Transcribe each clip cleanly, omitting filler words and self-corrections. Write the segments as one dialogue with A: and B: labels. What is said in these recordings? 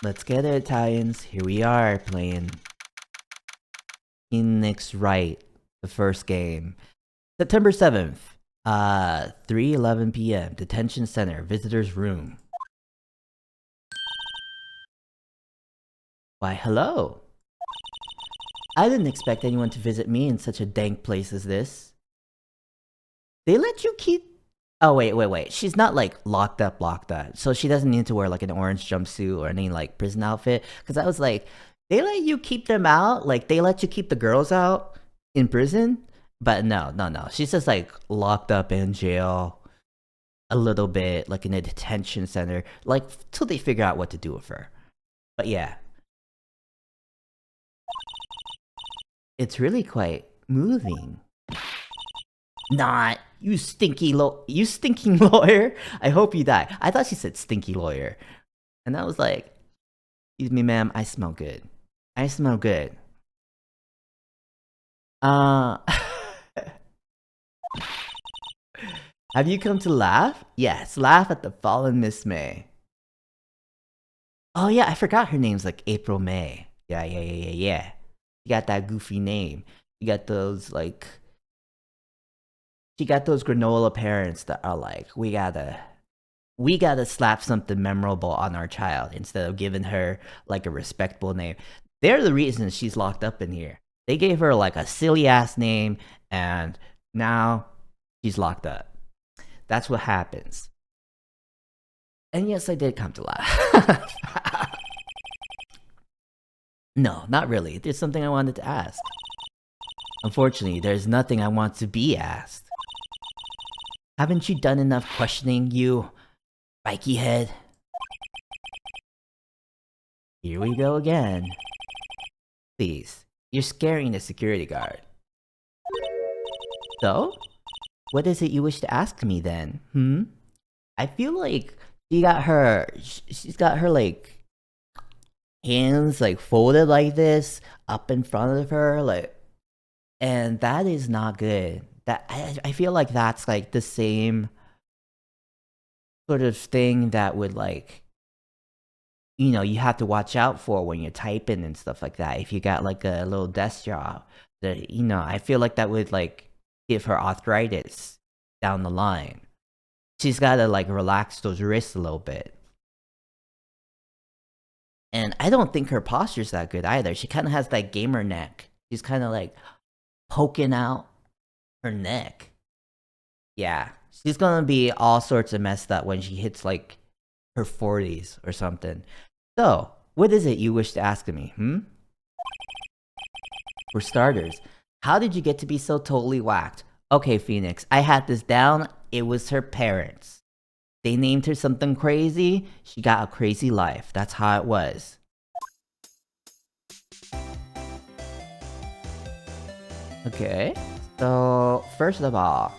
A: Let's get it, Italians. Here we are playing Phoenix Wright, the first game. September 7th, 3:11 p.m. Detention Center, Visitor's Room. Why, hello. I didn't expect anyone to visit me in such a dank place as this. They let you keep... Oh, wait. She's not, like, locked up. So she doesn't need to wear, like, an orange jumpsuit or any, like, prison outfit. Because I was like, they let you keep them out? Like, they let you keep the girls out in prison? But no. She's just, like, locked up in jail a little bit, like, in a detention center. Like, till they figure out what to do with her. But yeah. It's really quite moving. Not, you stinking lawyer. I hope you die. I thought she said stinky lawyer. And I was like, excuse me, ma'am, I smell good. Have you come to laugh? Yes, laugh at the fallen Miss May. Oh yeah, I forgot her name's like April May. Yeah. You got that goofy name. You got those like... She got those granola parents that are like, we gotta slap something memorable on our child instead of giving her like a respectable name. They're the reason she's locked up in here. They gave her like a silly ass name and now she's locked up. That's what happens. And yes, I did come to laugh. No, not really. There's something I wanted to ask. Unfortunately, there's nothing I want to be asked. Haven't you done enough questioning, you spiky head? Here we go again. Please, you're scaring the security guard. So? What is it you wish to ask me then, I feel like she's got her like hands like folded like this up in front of her, like, and that is not good. That I feel like that's like the same sort of thing that would like, you know, you have to watch out for when you're typing and stuff like that. If you got like a little desk job, that, you know, I feel like that would like give her arthritis down the line. She's got to like relax those wrists a little bit. And I don't think her posture's that good either. She kind of has that gamer neck. She's kind of like poking out her neck. Yeah, she's gonna be all sorts of messed up when she hits like her 40s or something. So, what is it you wish to ask of me, For starters, how did you get to be so totally whacked? Okay, Phoenix, I had this down. It was her parents. They named her something crazy. She got a crazy life. That's how it was. Okay, so first of all,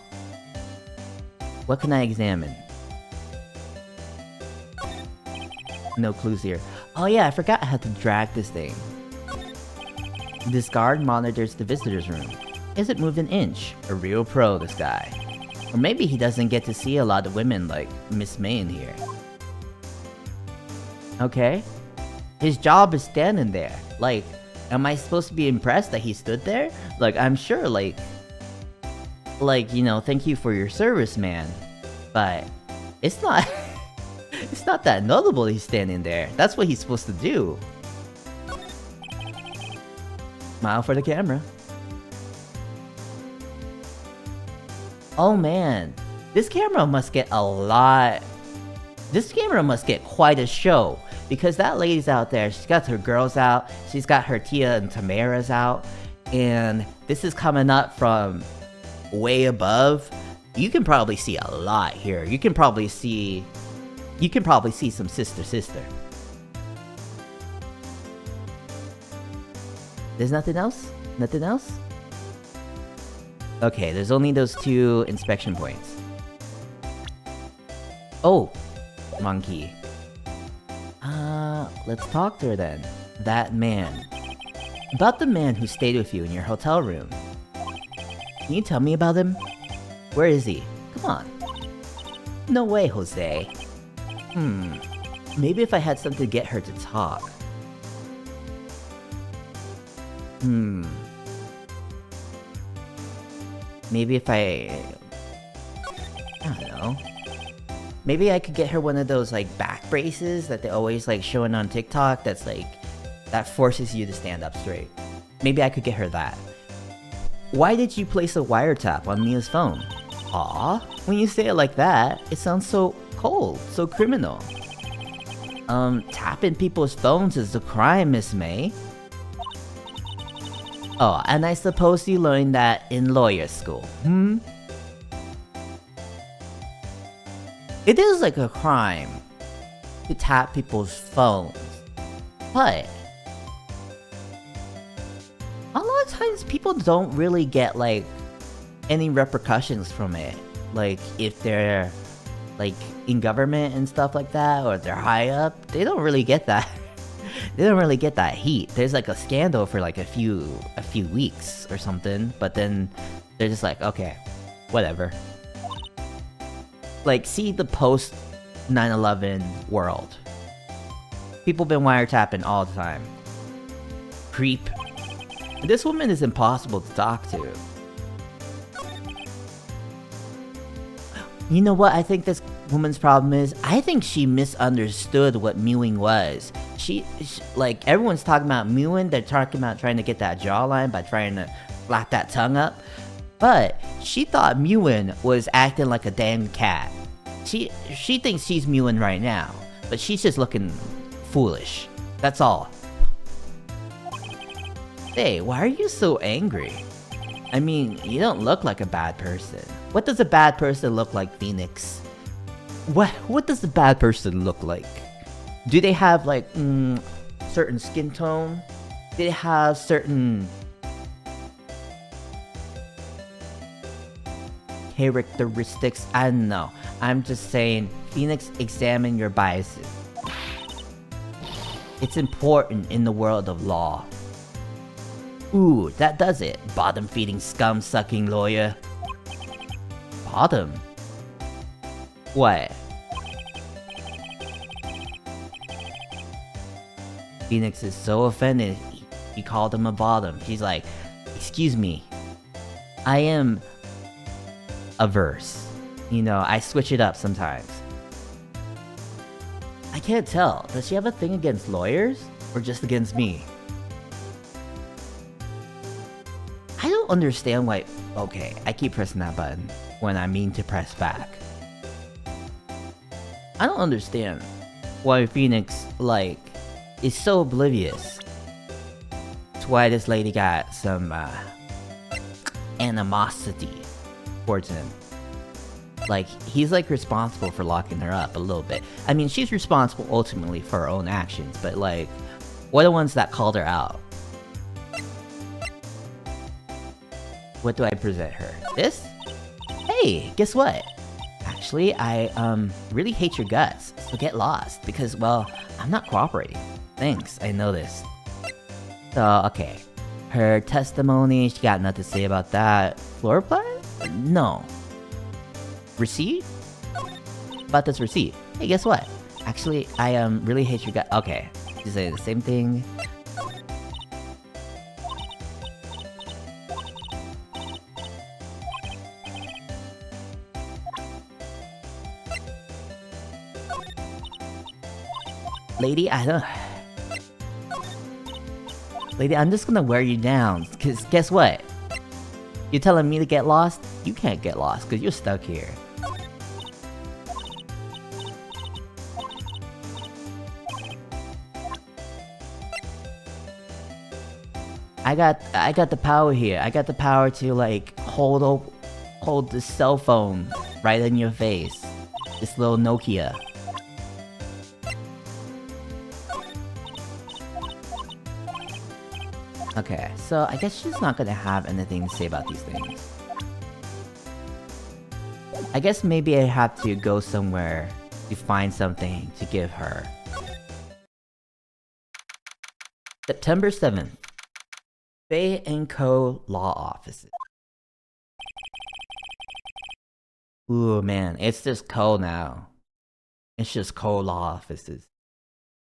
A: what can I examine? No clues here. Oh yeah, I forgot I had to drag this thing. This guard monitors the visitor's room. Isn't moved an inch. A real pro, this guy. Or maybe he doesn't get to see a lot of women like Miss May in here. Okay. His job is standing there. Like, am I supposed to be impressed that he stood there? Like, I'm sure, like, you know, thank you for your service, man. But it's not, it's not that notable he's standing there. That's what he's supposed to do. Smile for the camera. Oh man, this camera must get a lot. This camera must get quite a show. Because that lady's out there, she's got her girls out, she's got her Tia and Tamara's out, and this is coming up from way above. You can probably see a lot here. You can probably see some sister. There's nothing else? Nothing else? Okay, there's only those 2 inspection points. Oh, monkey. Let's talk to her then. That man. About the man who stayed with you in your hotel room. Can you tell me about him? Where is he? Come on. No way, Jose. Maybe if I had something to get her to talk. Maybe if I don't know. Maybe I could get her one of those like back braces that they always like showing on TikTok that's like that forces you to stand up straight. Maybe I could get her that. Why did you place a wiretap on Mia's phone? Aw, when you say it like that, it sounds so cold, so criminal. Tapping people's phones is a crime, Miss May. Oh, and I suppose you learned that in lawyer school, It is like a crime to tap people's phones, but a lot of times people don't really get like any repercussions from it. Like if they're like in government and stuff like that, or they're high up, they don't really get that. They don't really get that heat. There's like a scandal for like a few weeks or something, but then they're just like, okay, whatever. Like, see the post 9/11 world. People been wiretapping all the time. Creep. This woman is impossible to talk to. You know what I think this woman's problem is? I think she misunderstood what mewing was. She like, everyone's talking about mewing, they're talking about trying to get that jawline by trying to flap that tongue up. But she thought mewing was acting like a damn cat. She thinks she's mewing right now, but she's just looking foolish. That's all. Hey, why are you so angry? I mean, you don't look like a bad person. What does a bad person look like, Phoenix? What does a bad person look like? Do they have like certain skin tone? Do they have certain characteristics? I don't know. I'm just saying, Phoenix, examine your biases. It's important in the world of law. Ooh, that does it. Bottom-feeding, scum-sucking lawyer. Bottom? What? Phoenix is so offended, he called him a bottom. She's like, excuse me, I am averse. You know, I switch it up sometimes. I can't tell. Does she have a thing against lawyers? Or just against me? I don't understand why... Okay, I keep pressing that button when I mean to press back. I don't understand why Phoenix, like, is so oblivious to why this lady got some, animosity towards him. Like, he's like responsible for locking her up a little bit. I mean, she's responsible ultimately for her own actions, but like, we're the ones that called her out. What do I present her? This? Hey, guess what? Actually, I really hate your guts, so get lost, because, well, I'm not cooperating. Thanks, I know this. So, okay. Her testimony, she got nothing to say about that. Floor plan? No. Receipt? About this receipt. Hey, guess what? Actually, I really hate your gut. Okay, she's saying the same thing. Lady, Lady, I'm just gonna wear you down, cause guess what? You're telling me to get lost? You can't get lost, cause you're stuck here. I got the power here. I got the power to like hold the cell phone right in your face. This little Nokia. Okay, so I guess she's not gonna have anything to say about these things. I guess maybe I have to go somewhere to find something to give her. September 7th. Bay & Co. Law Offices. Ooh man, it's just Co now. It's just Co Law Offices.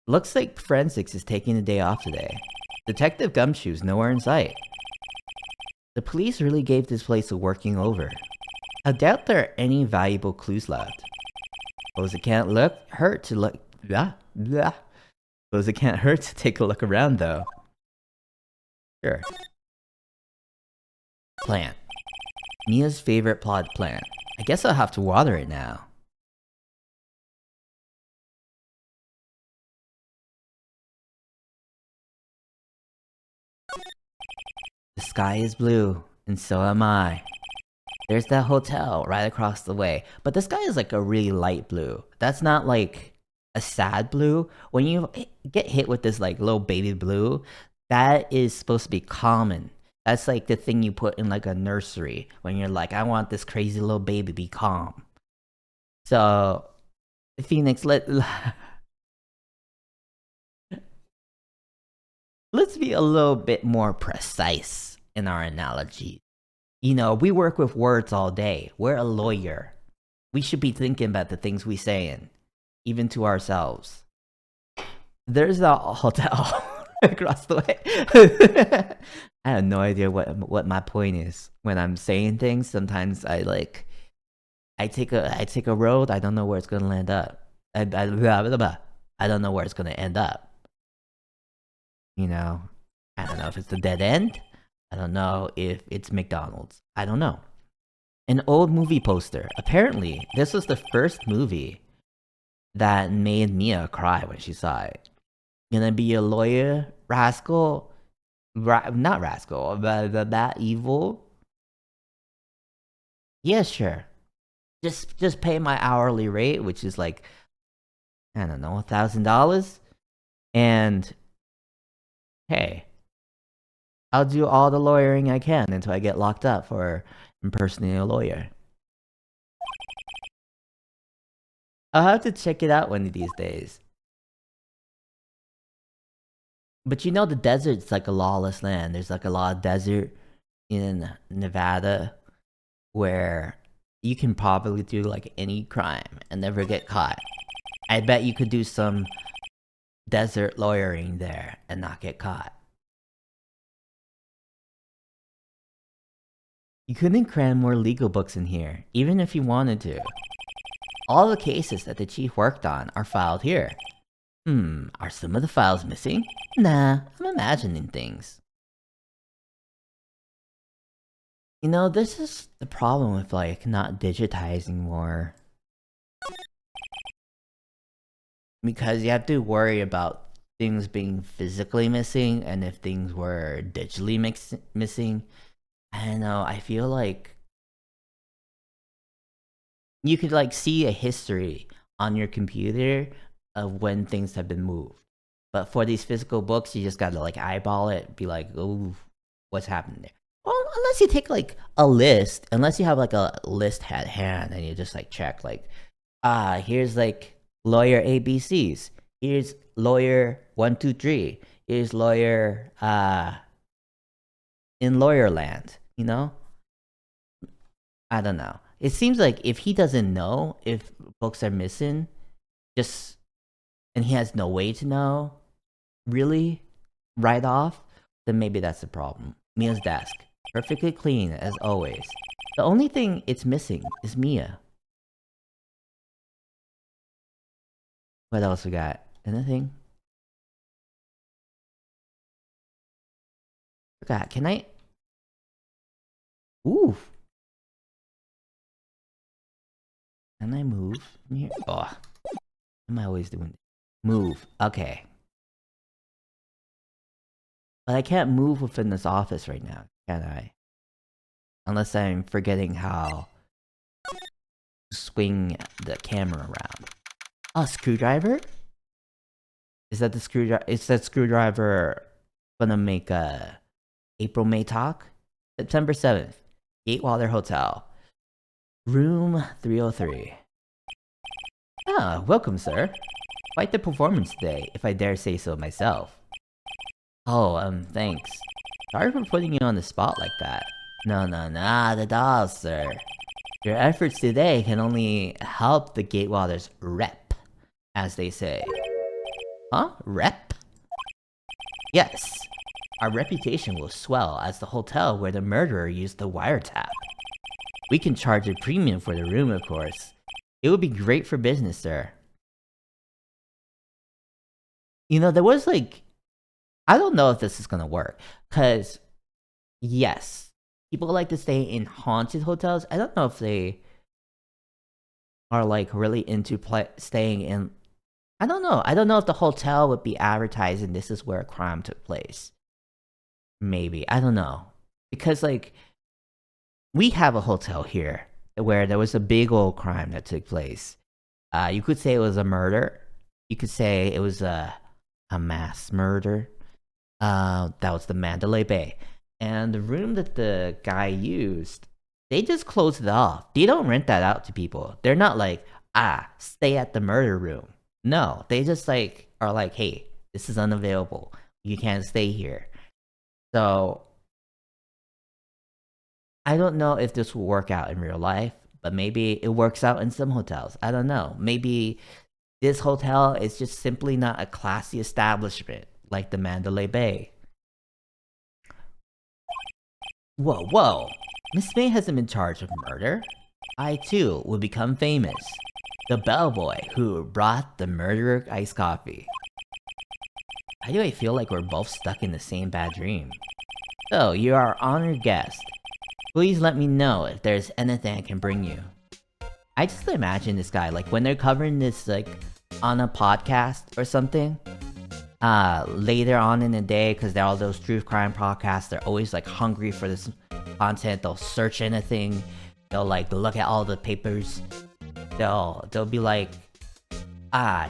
A: Looks like forensics is taking a day off today. Detective Gumshoe's nowhere in sight. The police really gave this place a working over. I doubt there are any valuable clues left. Suppose it can't hurt to look. Blah, blah. Suppose it can't hurt to take a look around, though. Sure. Plant. Mia's favorite plot plant. I guess I'll have to water it now. The sky is blue, and so am I. There's that hotel right across the way, but the sky is like a really light blue. That's not like a sad blue. When you get hit with this like little baby blue, that is supposed to be common. That's like the thing you put in like a nursery when you're like, I want this crazy little baby to be calm. So, Phoenix, let's be a little bit more precise in our analogy. You know, we work with words all day. We're a lawyer. We should be thinking about the things we saying, even to ourselves. There's a hotel across the way. I have no idea what my point is when I'm saying things. Sometimes I take a road. I don't know where it's gonna land up. I don't know where it's gonna end up. You know, I don't know if it's the dead end. I don't know if it's McDonald's. I don't know. An old movie poster. Apparently, this was the first movie that made Mia cry when she saw it. Gonna be a lawyer, rascal? Not rascal, but that evil? Yeah, sure. Just pay my hourly rate, which is like, I don't know, $1,000. And hey, I'll do all the lawyering I can until I get locked up for impersonating a lawyer. I'll have to check it out one of these days. But you know, the desert's like a lawless land. There's like a lot of desert in Nevada where you can probably do like any crime and never get caught. I bet you could do some desert lawyering there and not get caught. You couldn't cram more legal books in here, even if you wanted to. All the cases that the chief worked on are filed here. Are some of the files missing? Nah, I'm imagining things. You know, this is the problem with like not digitizing more. Because you have to worry about things being physically missing, and if things were digitally missing, I don't know, I feel like you could like see a history on your computer of when things have been moved. But for these physical books, you just gotta like eyeball it, be like, oh, what's happening there? Well, unless you take like a list, unless you have like a list at hand and you just like check like, here's like lawyer ABCs. Here's lawyer 123. Here's lawyer in lawyer land, you know? I don't know. It seems like if he doesn't know if books are missing, and he has no way to know, really, right off, then maybe that's the problem. Mia's desk. Perfectly clean, as always. The only thing it's missing is Mia. What else we got? Anything? Forgot. Can I? Ooh. Can I move from here? Oh. What am I always doing? Move. Okay. But I can't move within this office right now, can I? Unless I'm forgetting how to swing the camera around. Oh, screwdriver? Is that the screwdriver? Is that screwdriver gonna make a April May talk? September 7th, Gatewater Hotel, room 303. Ah, welcome, sir. Quite the performance today, if I dare say so myself. Oh, thanks. Sorry for putting you on the spot like that. No, not at all, sir. Your efforts today can only help the Gatewater's rep, as they say. Huh? Rep? Yes. Our reputation will swell as the hotel where the murderer used the wiretap. We can charge a premium for the room, of course. It would be great for business, sir. You know, there was like... I don't know if this is gonna work. Because, yes, people like to stay in haunted hotels. I don't know if they are like really into staying in... I don't know. I don't know if the hotel would be advertising this is where a crime took place. Maybe. I don't know. Because, like, we have a hotel here where there was a big old crime that took place. You could say it was a murder. You could say it was a mass murder. That was the Mandalay Bay. And the room that the guy used, they just closed it off. They don't rent that out to people. They're not like, stay at the murder room. No, they just like are like, hey, this is unavailable. You can't stay here. So I don't know if this will work out in real life, but maybe it works out in some hotels. I don't know. Maybe this hotel is just simply not a classy establishment like the Mandalay Bay. Whoa. Miss May hasn't been charged of murder. I too will become famous. The bellboy who brought the murderer iced coffee. Why do I feel like we're both stuck in the same bad dream? So, you're our honored guest. Please let me know if there's anything I can bring you. I just imagine this guy, like, when they're covering this, like, on a podcast or something, later on in the day, because they're all those true crime podcasts, they're always, like, hungry for this content. They'll search anything. They'll, like, look at all the papers. They'll be like,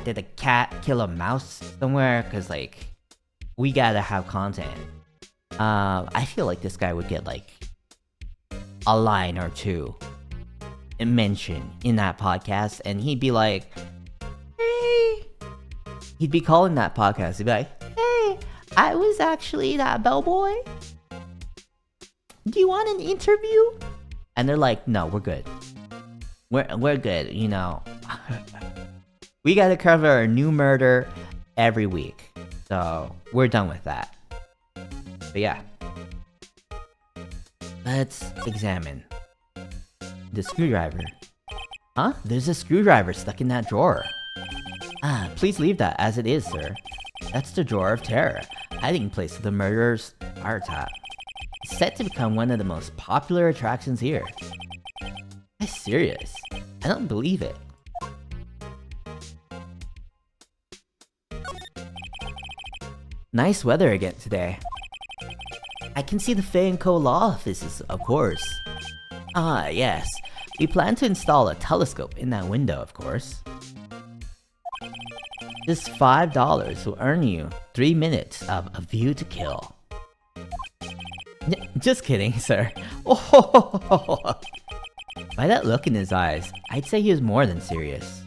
A: did a cat kill a mouse somewhere? Because, like, we gotta have content. I feel like this guy would get, like, a line or two mentioned in that podcast, and he'd be like, hey, he'd be calling that podcast, he'd be like, hey, I was actually that bellboy. Do you want an interview? And they're like, no, we're good. We're good, you know. We gotta cover a new murder every week. So, we're done with that. But yeah. Let's examine the screwdriver. Huh? There's a screwdriver stuck in that drawer. Please leave that as it is, sir. That's the drawer of terror, hiding place of the murderer's wiretap. It's set to become one of the most popular attractions here. I'm serious. I don't believe it. Nice weather again today. I can see the Fei & Co. law offices, of course. Yes. We plan to install a telescope in that window, of course. Just $5 will earn you 3 minutes of a view to kill. Just kidding, sir. Oh, by that look in his eyes, I'd say he was more than serious.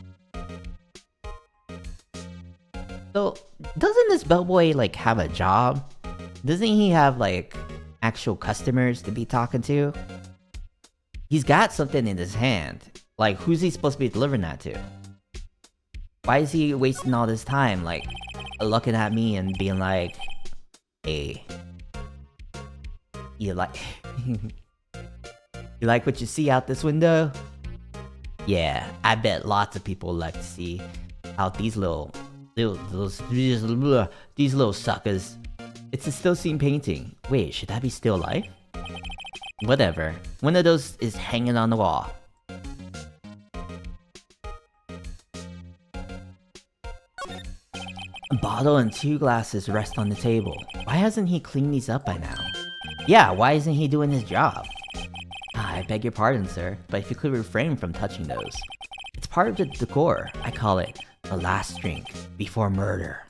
A: So, doesn't this bellboy, like, have a job? Doesn't he have, like, actual customers to be talking to? He's got something in his hand. Like, who's he supposed to be delivering that to? Why is he wasting all this time, like, looking at me and being like, hey, you like... you like what you see out this window? Yeah, I bet lots of people like to see how these little suckers. It's a still scene painting. Wait, should that be still life? Whatever. One of those is hanging on the wall. A bottle and 2 glasses rest on the table. Why hasn't he cleaned these up by now? Yeah, why isn't he doing his job? I beg your pardon, sir, but if you could refrain from touching those. It's part of the decor. I call it the last drink before murder.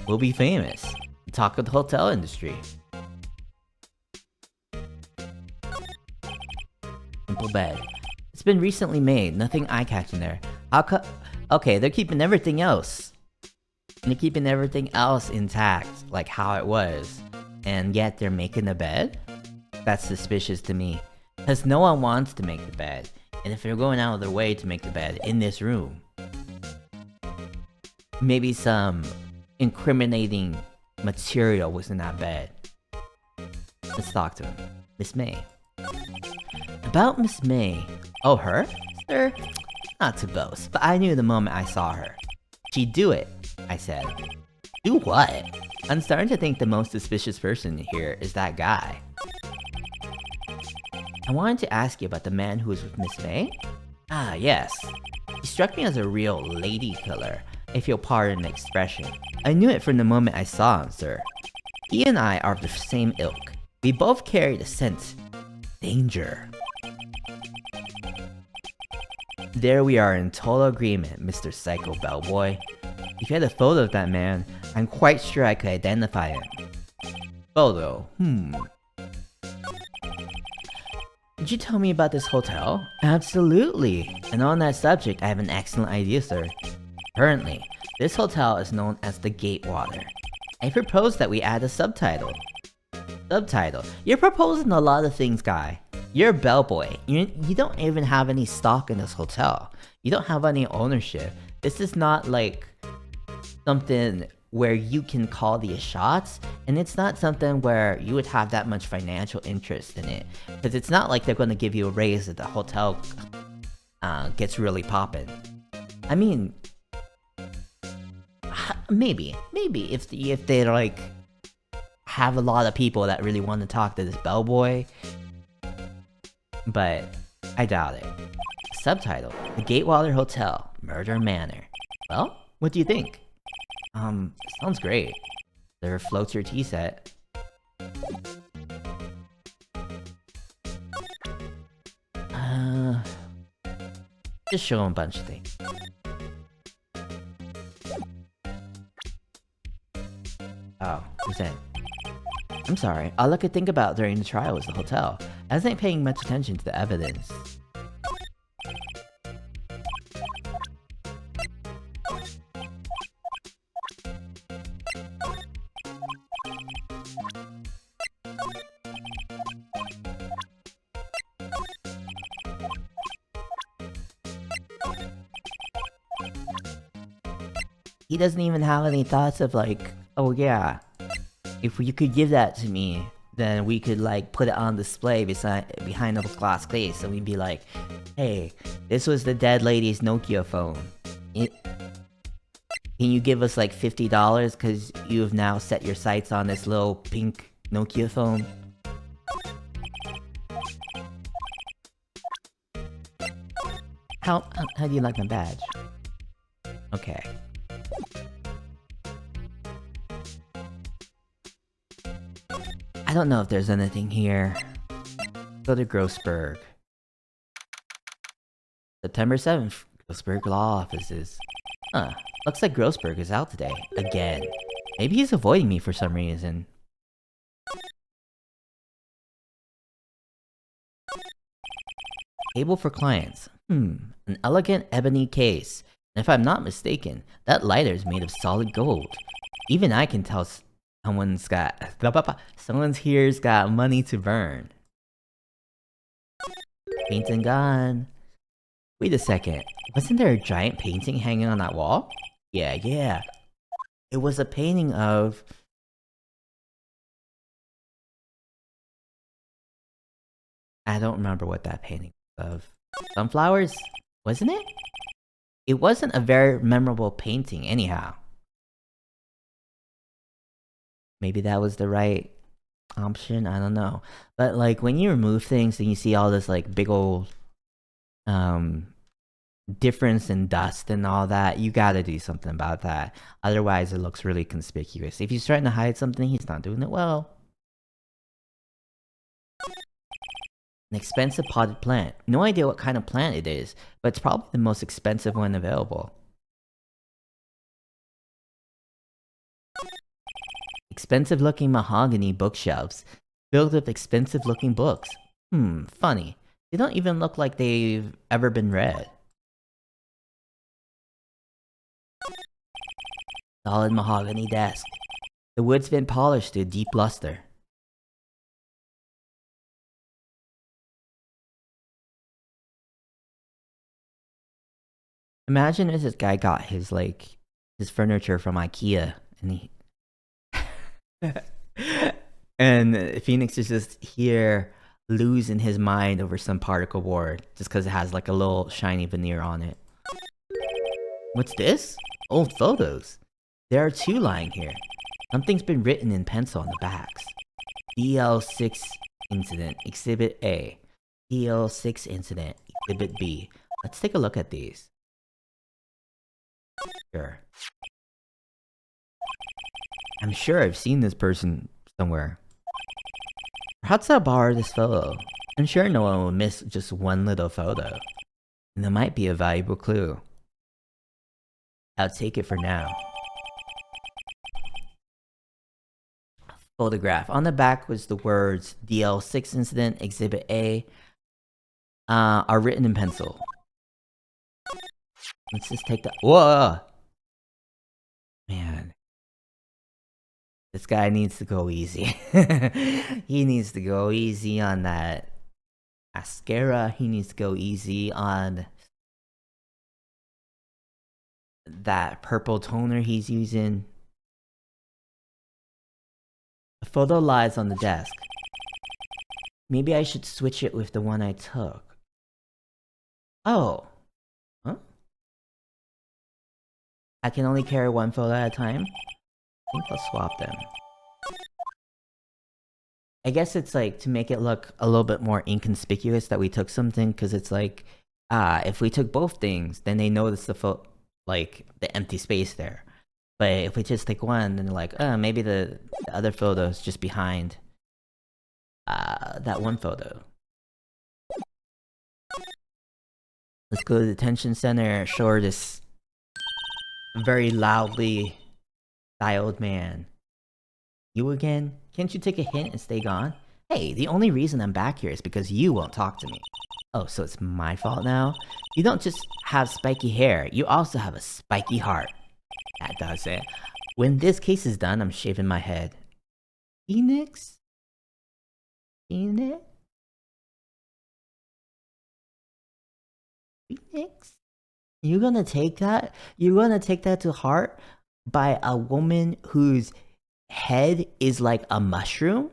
A: We'll be famous. Talk of the hotel industry. Simple bed. It's been recently made. Nothing eye-catching there. Okay, they're keeping everything else. They're keeping everything else intact, like how it was. And yet they're making a bed? That's suspicious to me. Because no one wants to make the bed. And if they're going out of their way to make the bed in this room, Maybe some incriminating material was in that bed. Let's talk to him. Miss May. About Miss May. Oh, her? Sir? Not to boast, but I knew the moment I saw her. She'd do it, I said. Do what? I'm starting to think the most suspicious person here is that guy. I wanted to ask you about the man who was with Miss May? Ah, yes. He struck me as a real lady killer, if you'll pardon the expression. I knew it from the moment I saw him, sir. He and I are of the same ilk. We both carry the scent. Danger. There we are in total agreement, Mr. Psycho Bellboy. If you had a photo of that man, I'm quite sure I could identify him. Photo? Did you tell me about this hotel? Absolutely! And on that subject, I have an excellent idea, sir. Currently, this hotel is known as the Gatewater. I propose that we add a subtitle. Subtitle? You're proposing a lot of things, guy. You're a bellboy. You don't even have any stock in this hotel. You don't have any ownership. This is not like something where you can call the shots, and it's not something where you would have that much financial interest in it. Because it's not like they're going to give you a raise if the hotel gets really poppin'. I mean, maybe if they like have a lot of people that really want to talk to this bellboy, but I doubt it. Subtitle: The Gatewater Hotel, Murder Manor. Well, what do you think? Sounds great. There floats your tea set. Just show him a bunch of things. Oh, present. I'm sorry, all I could think about during the trial was the hotel. I wasn't paying much attention to the evidence. He doesn't even have any thoughts of like, oh yeah, if you could give that to me, then we could like put it on display behind a glass case, and we'd be like, hey, this was the dead lady's Nokia phone. Can you give us like $50 because you have now set your sights on this little pink Nokia phone? How do you like my badge? Okay. I don't know if there's anything here. Go to Grossberg. September 7th, Grossberg Law Offices. Huh, looks like Grossberg is out today. Again. Maybe he's avoiding me for some reason. Table for clients. An elegant ebony case. And if I'm not mistaken, that lighter is made of solid gold. Even I can tell someone's here's got money to burn. Painting gone. Wait a second. Wasn't there a giant painting hanging on that wall? Yeah. It was a painting of... I don't remember what that painting was of. Sunflowers? Wasn't it? It wasn't a very memorable painting anyhow. Maybe that was the right option, I don't know. But like when you remove things and you see all this like big old difference in dust and all that, you gotta do something about that. Otherwise it looks really conspicuous. If he's trying to hide something, he's not doing it well. An expensive potted plant. No idea what kind of plant it is, but it's probably the most expensive one available. Expensive looking mahogany bookshelves, filled with expensive looking books. Funny. They don't even look like they've ever been read. Solid mahogany desk. The wood's been polished to a deep luster. Imagine if this guy got his, like, his furniture from IKEA, and he and Phoenix is just here losing his mind over some particle board just because it has like a little shiny veneer on it. What's this? Old photos. There are 2 lying here. Something's been written in pencil on the backs. DL6 incident, Exhibit A. DL6 incident, Exhibit B. Let's take a look at these. Sure. I'm sure I've seen this person somewhere. Perhaps I'll borrow this photo. I'm sure no one will miss just one little photo. And there might be a valuable clue. I'll take it for now. Photograph. On the back was the words DL6 incident, Exhibit A, are written in pencil. Let's just take that. Whoa! Man. This guy needs to go easy. He needs to go easy on that mascara. He needs to go easy on that purple toner he's using. The photo lies on the desk. Maybe I should switch it with the one I took. Oh. Huh? I can only carry 1 photo at a time? I think I'll swap them. I guess it's like to make it look a little bit more inconspicuous that we took something, because it's like, if we took both things, then they notice the like the empty space there. But if we just take one, then they're like, oh, maybe the other photo is just behind that one photo. Let's go to the detention center, show her this very loudly styled man. You again? Can't you take a hint and stay gone? Hey, the only reason I'm back here is because you won't talk to me. Oh, so it's my fault now? You don't just have spiky hair, you also have a spiky heart. That does it. When this case is done, I'm shaving my head. Phoenix? Phoenix? Phoenix? You're gonna take that? You're gonna take that to heart by a woman whose head is like a mushroom?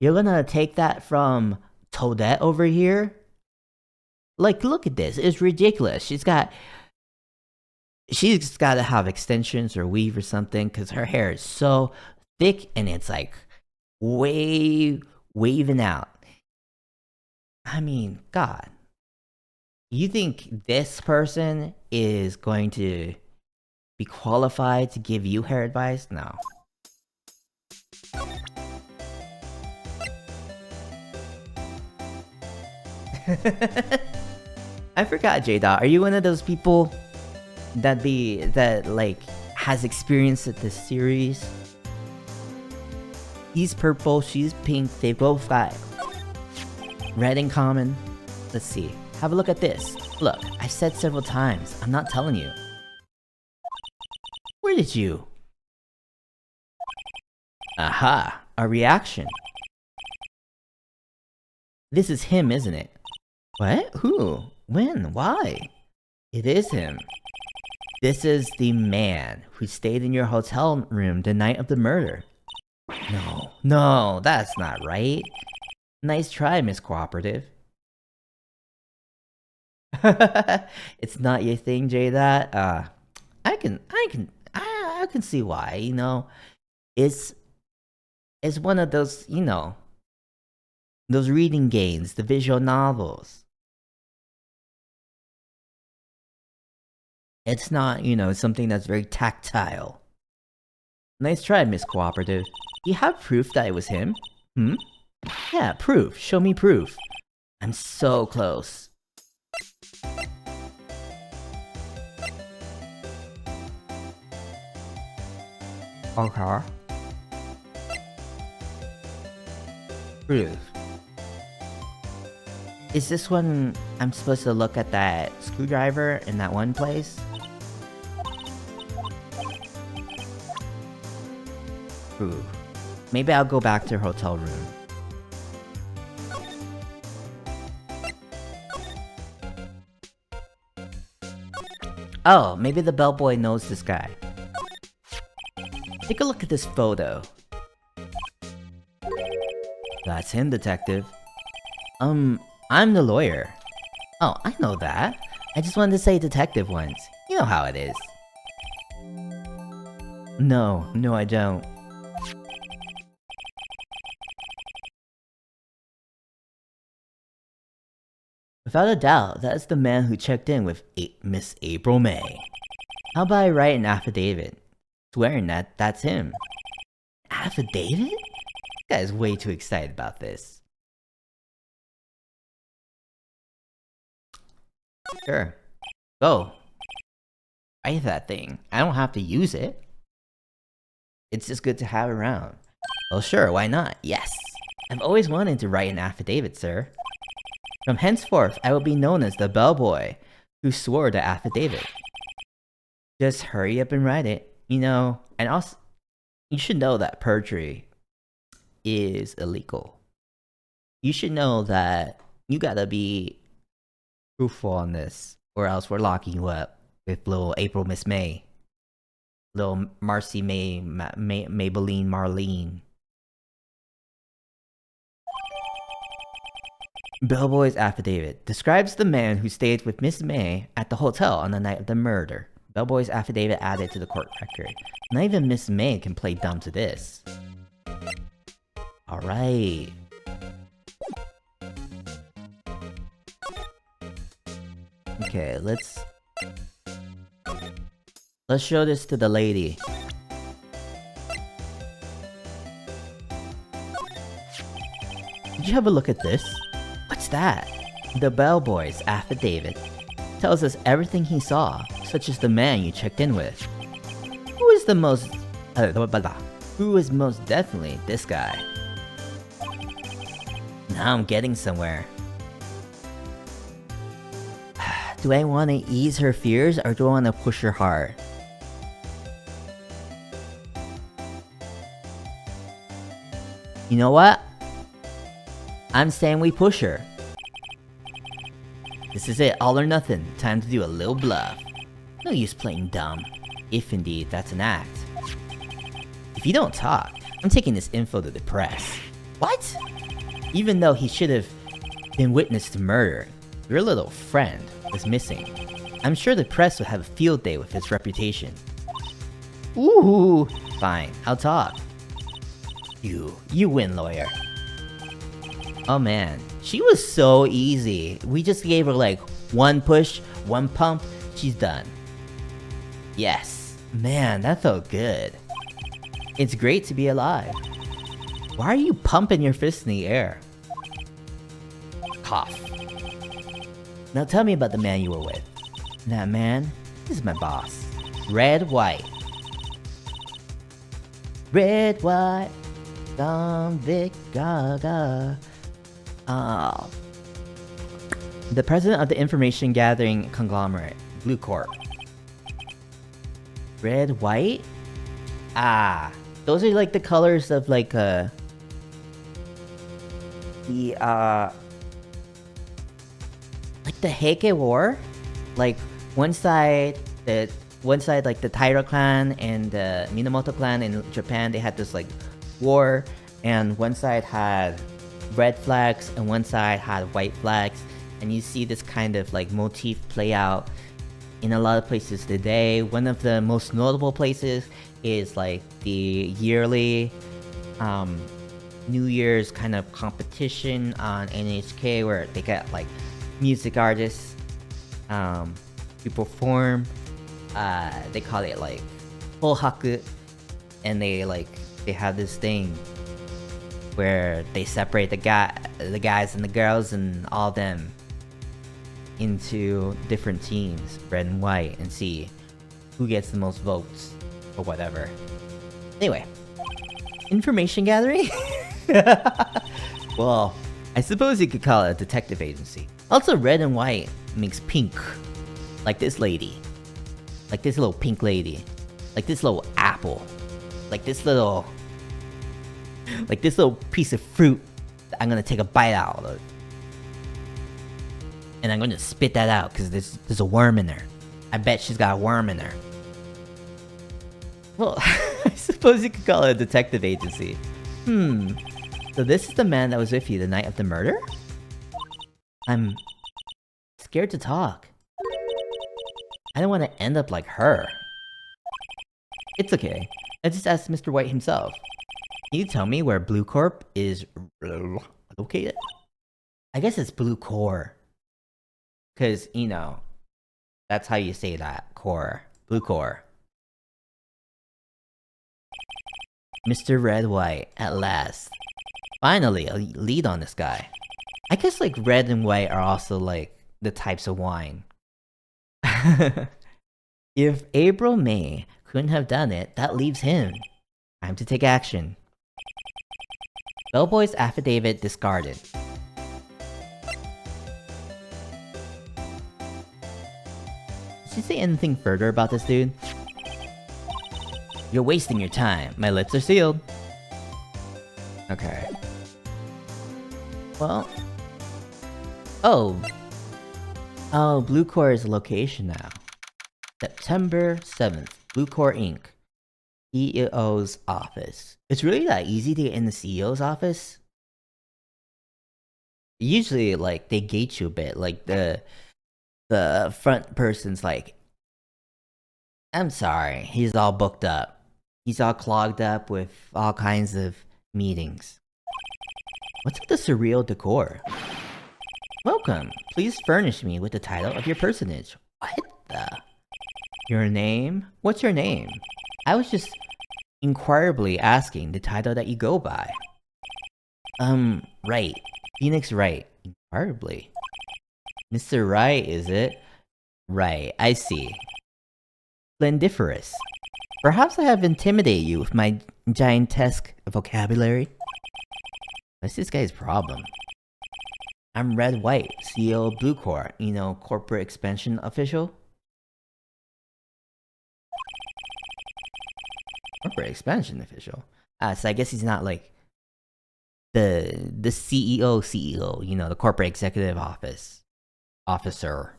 A: You're gonna take that from Toadette over here? Like, look at this. It's ridiculous. She's got to have extensions or weave or something, because her hair is so thick and it's like waving out. I mean, God. You think this person is going to be qualified to give you hair advice? No. I forgot, J-Dot. Are you one of those people that like has experience with this series? He's purple, she's pink, they both got red in common. Let's see. Have a look at this. Look, I've said several times, I'm not telling you. Where did you? Aha, a reaction. This is him, isn't it? What? Who? When? Why? It is him. This is the man who stayed in your hotel room the night of the murder. No, that's not right. Nice try, Miss Cooperative. It's not your thing, Jay. That I can see why. You know, it's one of those, you know, those reading games, the visual novels. It's not, you know, something that's very tactile. Nice try, Miss Cooperative. Do you have proof that it was him? Hmm? Yeah, proof. Show me proof. I'm so close. Okay. Proof. Is this when I'm supposed to look at that screwdriver in that one place? Proof. Maybe I'll go back to her hotel room. Oh, maybe the bellboy knows this guy. Take a look at this photo. That's him, detective. I'm the lawyer. Oh, I know that. I just wanted to say detective once. You know how it is. No, I don't. Without a doubt, that is the man who checked in with Miss April May. How about I write an affidavit, swearing that that's him? Affidavit? This guy is way too excited about this. Sure. Go. Write that thing. I don't have to use it. It's just good to have around. Well, sure, why not? Yes. I've always wanted to write an affidavit, sir. From henceforth, I will be known as the bellboy who swore the affidavit. Just hurry up and write it. You know, and also, you should know that perjury is illegal. You should know that you gotta be truthful on this, or else we're locking you up with little April Miss May. Little Marcy May, Maybelline Marlene. Bellboy's affidavit describes the man who stayed with Miss May at the hotel on the night of the murder. Bellboy's affidavit added to the court record. Not even Miss May can play dumb to this. Alright. Okay, let's show this to the lady. Did you have a look at this? What's that? The bellboy's affidavit tells us everything he saw, such as the man you checked in with. Who is most definitely this guy? Now I'm getting somewhere. Do I want to ease her fears or do I want to push her hard? You know what? I'm saying we push her. This is it, all or nothing. Time to do a little bluff. No use playing dumb, if indeed that's an act. If you don't talk, I'm taking this info to the press. What? Even though he should have been witness to murder, your little friend was missing. I'm sure the press would have a field day with his reputation. Ooh, fine, I'll talk. You win, lawyer. Oh man, she was so easy. We just gave her like one push, one pump, she's done. Yes, man, that felt good. It's great to be alive. Why are you pumping your fist in the air? Cough. Now tell me about the man you were with. That man, this is my boss. Red, White. Red, White, Convict Gaga. The president of the information gathering conglomerate, Blue Corp. Red, White? Ah, those are like the colors of like like the Heike War. Like one side like the Taira clan and the Minamoto clan in Japan, they had this like war, and one side had red flags and one side had white flags, and you see this kind of like motif play out in a lot of places today. One of the most notable places is like the yearly New Year's kind of competition on NHK where they get like music artists to perform. They call it like Hohaku, and they have this thing where they separate the guys and the girls and all of them into different teams, red and white, and see who gets the most votes or whatever. Anyway, information gathering? Well, I suppose you could call it a detective agency. Also, red and white makes pink. Like this lady. Like this little pink lady. Like this little apple. Like this little piece of fruit that I'm gonna take a bite out of. And I'm gonna spit that out because there's a worm in there. I bet she's got a worm in her. Well, I suppose you could call it a detective agency. So this is the man that was with you the night of the murder? I'm scared to talk. I don't want to end up like her. It's okay. I just asked Mr. White himself. Can you tell me where Blue Corp is located? I guess it's Blue Core. Cause, you know, that's how you say that. Core. Blue Core. Mr. Red White, at last. Finally, a lead on this guy. I guess like red and white are also like the types of wine. If April May couldn't have done it, that leaves him. Time to take action. Bellboy's affidavit discarded. Did she say anything further about this dude? You're wasting your time. My lips are sealed. Okay. Well. Oh, Blue Core is a location now. September 7th. Blue Core Inc. CEO's office. It's really that easy to get in the CEO's office? Usually, like, they gate you a bit. Like, the front person's like, I'm sorry, he's all booked up. He's all clogged up with all kinds of meetings. What's with the surreal decor? Welcome. Please furnish me with the title of your personage. What the? Your name? What's your name? I was just inquirably asking the title that you go by. Wright. Phoenix Wright. Inquirably. Mr. Wright, is it? Right, I see. Splendiferous. Perhaps I have intimidated you with my giantesque vocabulary? What's this guy's problem? I'm Red White, CEO of Blue Core, you know, corporate expansion official. Corporate expansion official? So I guess he's not like the CEO, you know, the corporate executive officer.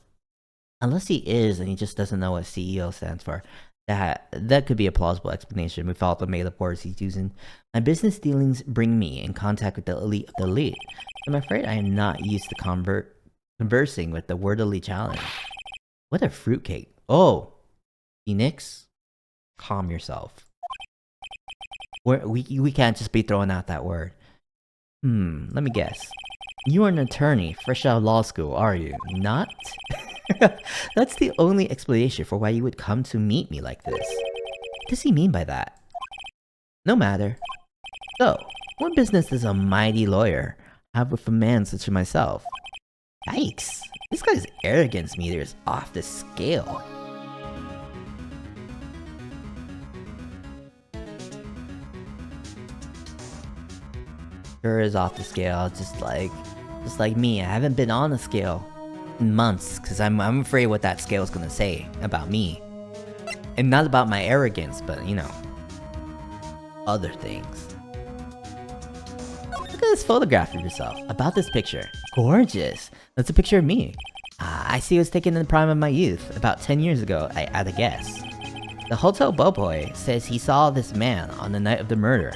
A: Unless he is and he just doesn't know what CEO stands for. That could be a plausible explanation with all the made-up words he's using. My business dealings bring me in contact with the elite of the elite. I'm afraid I am not used to conversing with the wordily challenged. What a fruitcake. Oh! Phoenix? Calm yourself. We can't just be throwing out that word. Let me guess. You are an attorney, fresh out of law school, are you? Not? That's the only explanation for why you would come to meet me like this. What does he mean by that? No matter. So, what business does a mighty lawyer have with a man such as myself? Yikes! This guy's arrogance meter is off the scale. Sure is off the scale, just like me. I haven't been on the scale in months, because I'm afraid what that scale is gonna say about me. And not about my arrogance, but, you know, other things. Look at this photograph of yourself. About this picture. Gorgeous. That's a picture of me. I see it was taken in the prime of my youth, about 10 years ago, I'd a guess. The hotel bellboy says he saw this man on the night of the murder.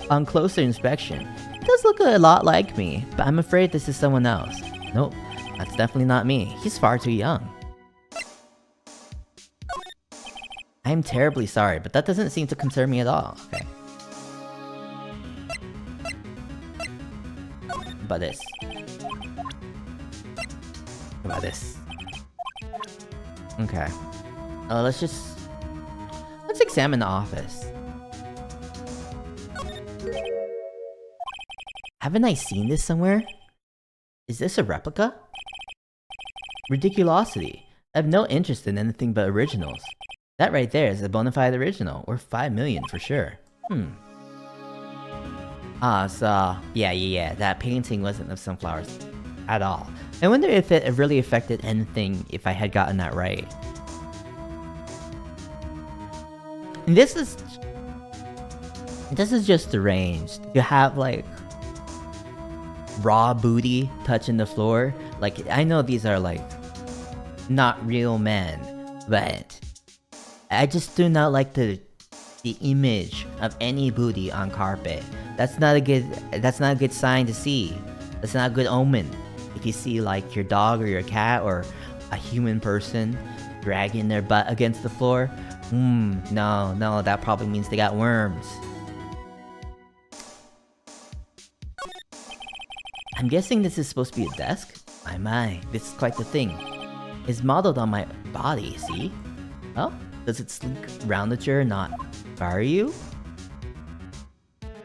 A: On closer inspection, he does look a lot like me, but I'm afraid this is someone else. Nope, that's definitely not me. He's far too young. I'm terribly sorry, but that doesn't seem to concern me at all. Okay. What about this? What about this? Okay. Let's examine the office. Haven't I seen this somewhere? Is this a replica? Ridiculosity. I have no interest in anything but originals. That right there is a bona fide original, or 5 million for sure. So, yeah, that painting wasn't of sunflowers at all. I wonder if it really affected anything if I had gotten that right. And this is just deranged. You have, like, raw booty touching the floor. Like, I know these are, like, not real men, but I just do not like the image of any booty on carpet. That's not a good sign to see. That's not a good omen. If you see like your dog or your cat or a human person dragging their butt against the floor, no, that probably means they got worms. I'm guessing this is supposed to be a desk? My, this is quite the thing. It's modeled on my body, see? Oh, does it slink around the chair, not fire you?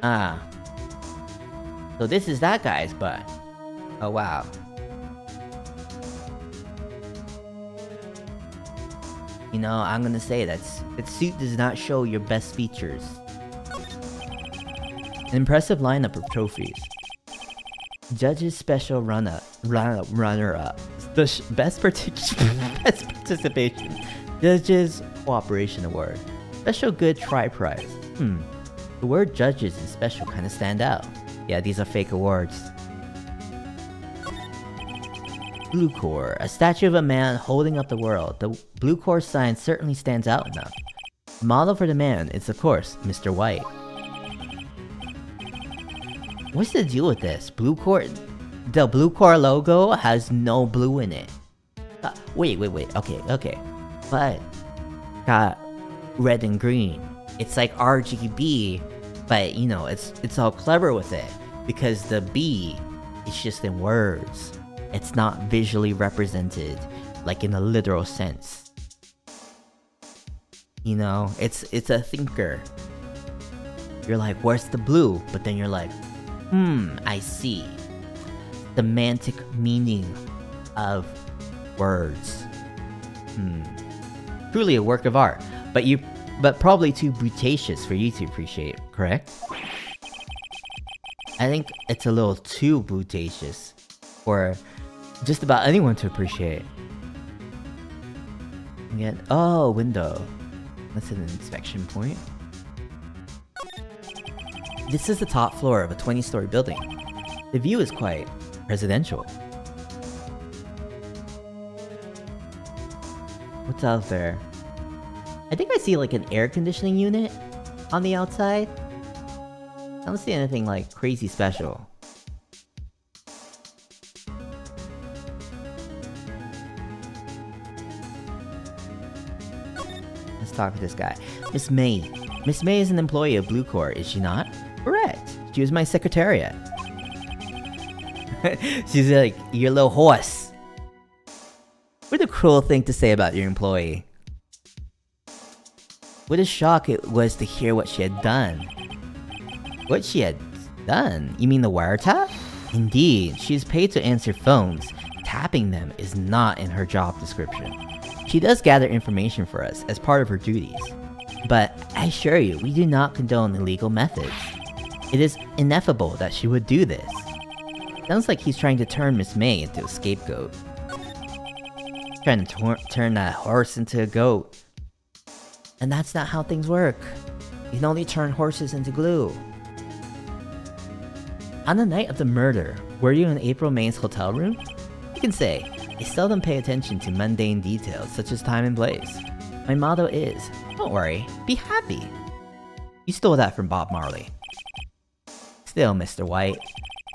A: Ah. So this is that guy's butt. Oh wow. You know, I'm gonna say that suit does not show your best features. An impressive lineup of trophies. Judges special runner-up. Best participation. Judges cooperation award. Special good try prize. The word judges and special kind of stand out. Yeah, these are fake awards. Blue core. A statue of a man holding up the world. The blue core sign certainly stands out enough. Model for the man is of course Mr. White. What's the deal with this? Blue core? The blue core logo has no blue in it. Wait. Okay. But got red and green. It's like RGB, but you know, it's all clever with it because the B is just in words. It's not visually represented like in a literal sense. You know, it's a thinker. You're like, where's the blue? But then you're like, I see. Semantic meaning of words. Truly a work of art, but probably too brutaceous for you to appreciate, correct? I think it's a little too brutaceous for just about anyone to appreciate. Again, oh, window. That's an inspection point. This is the top floor of a 20-story building. The view is quite presidential. What's out there? I think I see like an air conditioning unit on the outside. I don't see anything like crazy special. Let's talk to this guy. Miss May. Miss May is an employee of Blue Corps, is she not? Correct. She was my secretariat. She's like, your little horse. What a cruel thing to say about your employee. What a shock it was to hear what she had done. What she had done? You mean the wiretap? Indeed, she is paid to answer phones. Tapping them is not in her job description. She does gather information for us as part of her duties. But I assure you, we do not condone illegal methods. It is ineffable that she would do this. Sounds like he's trying to turn Miss May into a scapegoat. Trying to turn that horse into a goat. And that's not how things work. You can only turn horses into glue. On the night of the murder, were you in April May's hotel room? You can say, I seldom pay attention to mundane details such as time and place. My motto is, don't worry, be happy. You stole that from Bob Marley. Still, Mr. White,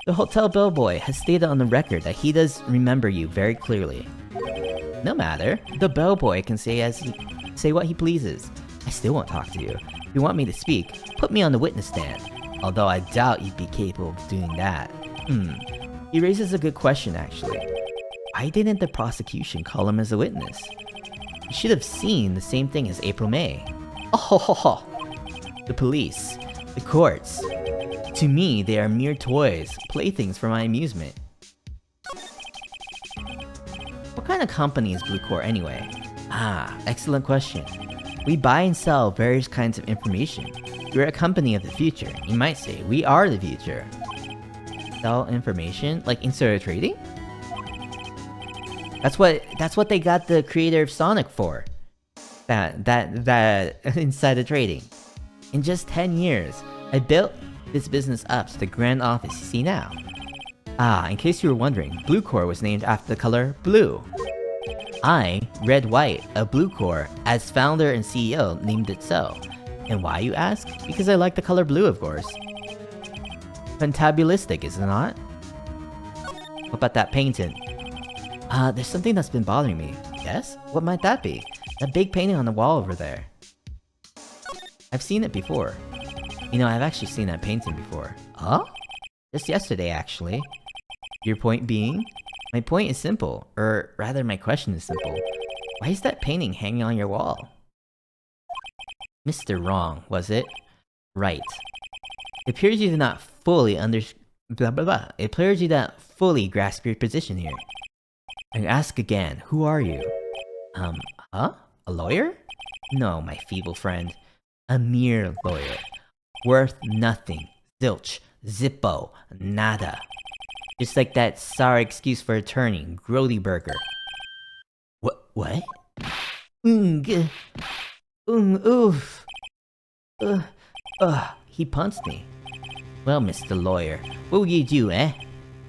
A: the hotel bellboy has stated on the record that he does remember you very clearly. No matter, the bellboy can say what he pleases. I still won't talk to you. If you want me to speak, put me on the witness stand. Although I doubt you'd be capable of doing that. He raises a good question actually. Why didn't the prosecution call him as a witness? You should have seen the same thing as April May. Oh, the police, the courts. To me, they are mere toys, playthings for my amusement. What kind of company is Blue Corps anyway? Ah, excellent question. We buy and sell various kinds of information. We're a company of the future. You might say, we are the future. Sell information? Like insider trading? That's what they got the creator of Sonic for. That insider trading. In just 10 years, I built this business up to the grand office you see now. Ah, in case you were wondering, Blue Corps was named after the color blue. I Red Wright of Bluecore, as founder and CEO, named it so. And why, you ask? Because I like the color blue, of course. Fantabulistic, is it not? What about that painting? There's something that's been bothering me. Yes? What might that be? That big painting on the wall over there. I've seen it before. You know, I've actually seen that painting before. Huh? Just yesterday, actually. Your point being? My point is simple, or rather my question is simple. Why is that painting hanging on your wall? Mr. Wrong, was it? Right. It appears you do not fully It appears you do not fully grasp your position here. I ask again, who are you? Huh? A lawyer? No, my feeble friend. A mere lawyer. Worth nothing. Zilch. Zippo. Nada. Just like that sorry excuse for attorney, Grody Burger. What? Oof. He punched me. Well, Mr. Lawyer, what will you do, eh?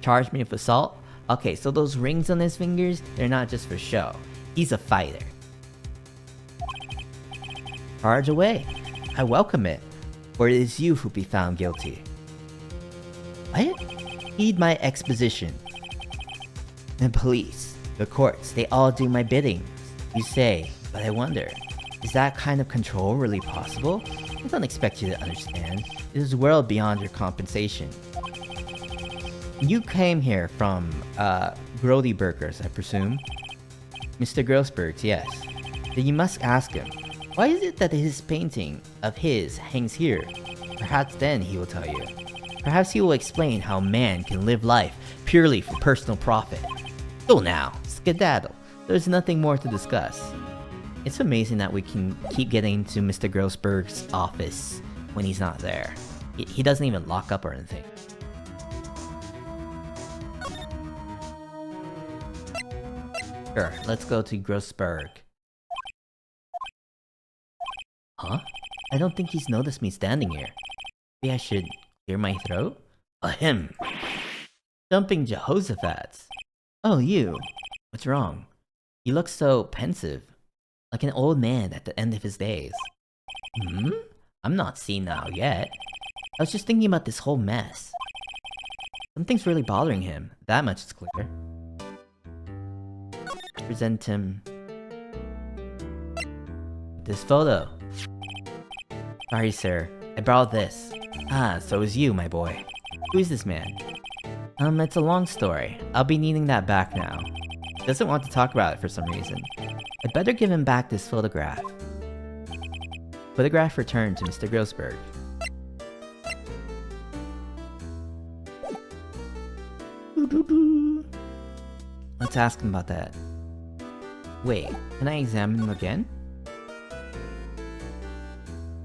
A: Charge me with assault? Okay, so those rings on his fingers, they're not just for show. He's a fighter. Charge away. I welcome it, for it is you who be found guilty. What? Heed my exposition. The police, the courts, they all do my bidding. You say, but I wonder, is that kind of control really possible? I don't expect you to understand. It is a world beyond your compensation. You came here from, Grody Burgers, I presume? Mr. Grossberg's, yes. Then you must ask him, why is it that his painting of his hangs here? Perhaps then he will tell you. Perhaps he will explain how man can live life purely for personal profit. Go now, skedaddle. There's nothing more to discuss. It's amazing that we can keep getting to Mr. Grossberg's office when he's not there. He doesn't even lock up or anything. Sure, let's go to Grossberg. Huh? I don't think he's noticed me standing here. Maybe I should clear my throat? Ahem. Jumping Jehoshaphat's. Oh, you. What's wrong? You look so pensive. Like an old man at the end of his days. I'm not senile yet. I was just thinking about this whole mess. Something's really bothering him. That much is clear. Present him this photo. Sorry, sir. I borrowed this. Ah, so is you, my boy. Who is this man? It's a long story. I'll be needing that back now. He doesn't want to talk about it for some reason. I'd better give him back this photograph. Photograph returned to Mr. Grossberg. Let's ask him about that. Wait, can I examine him again?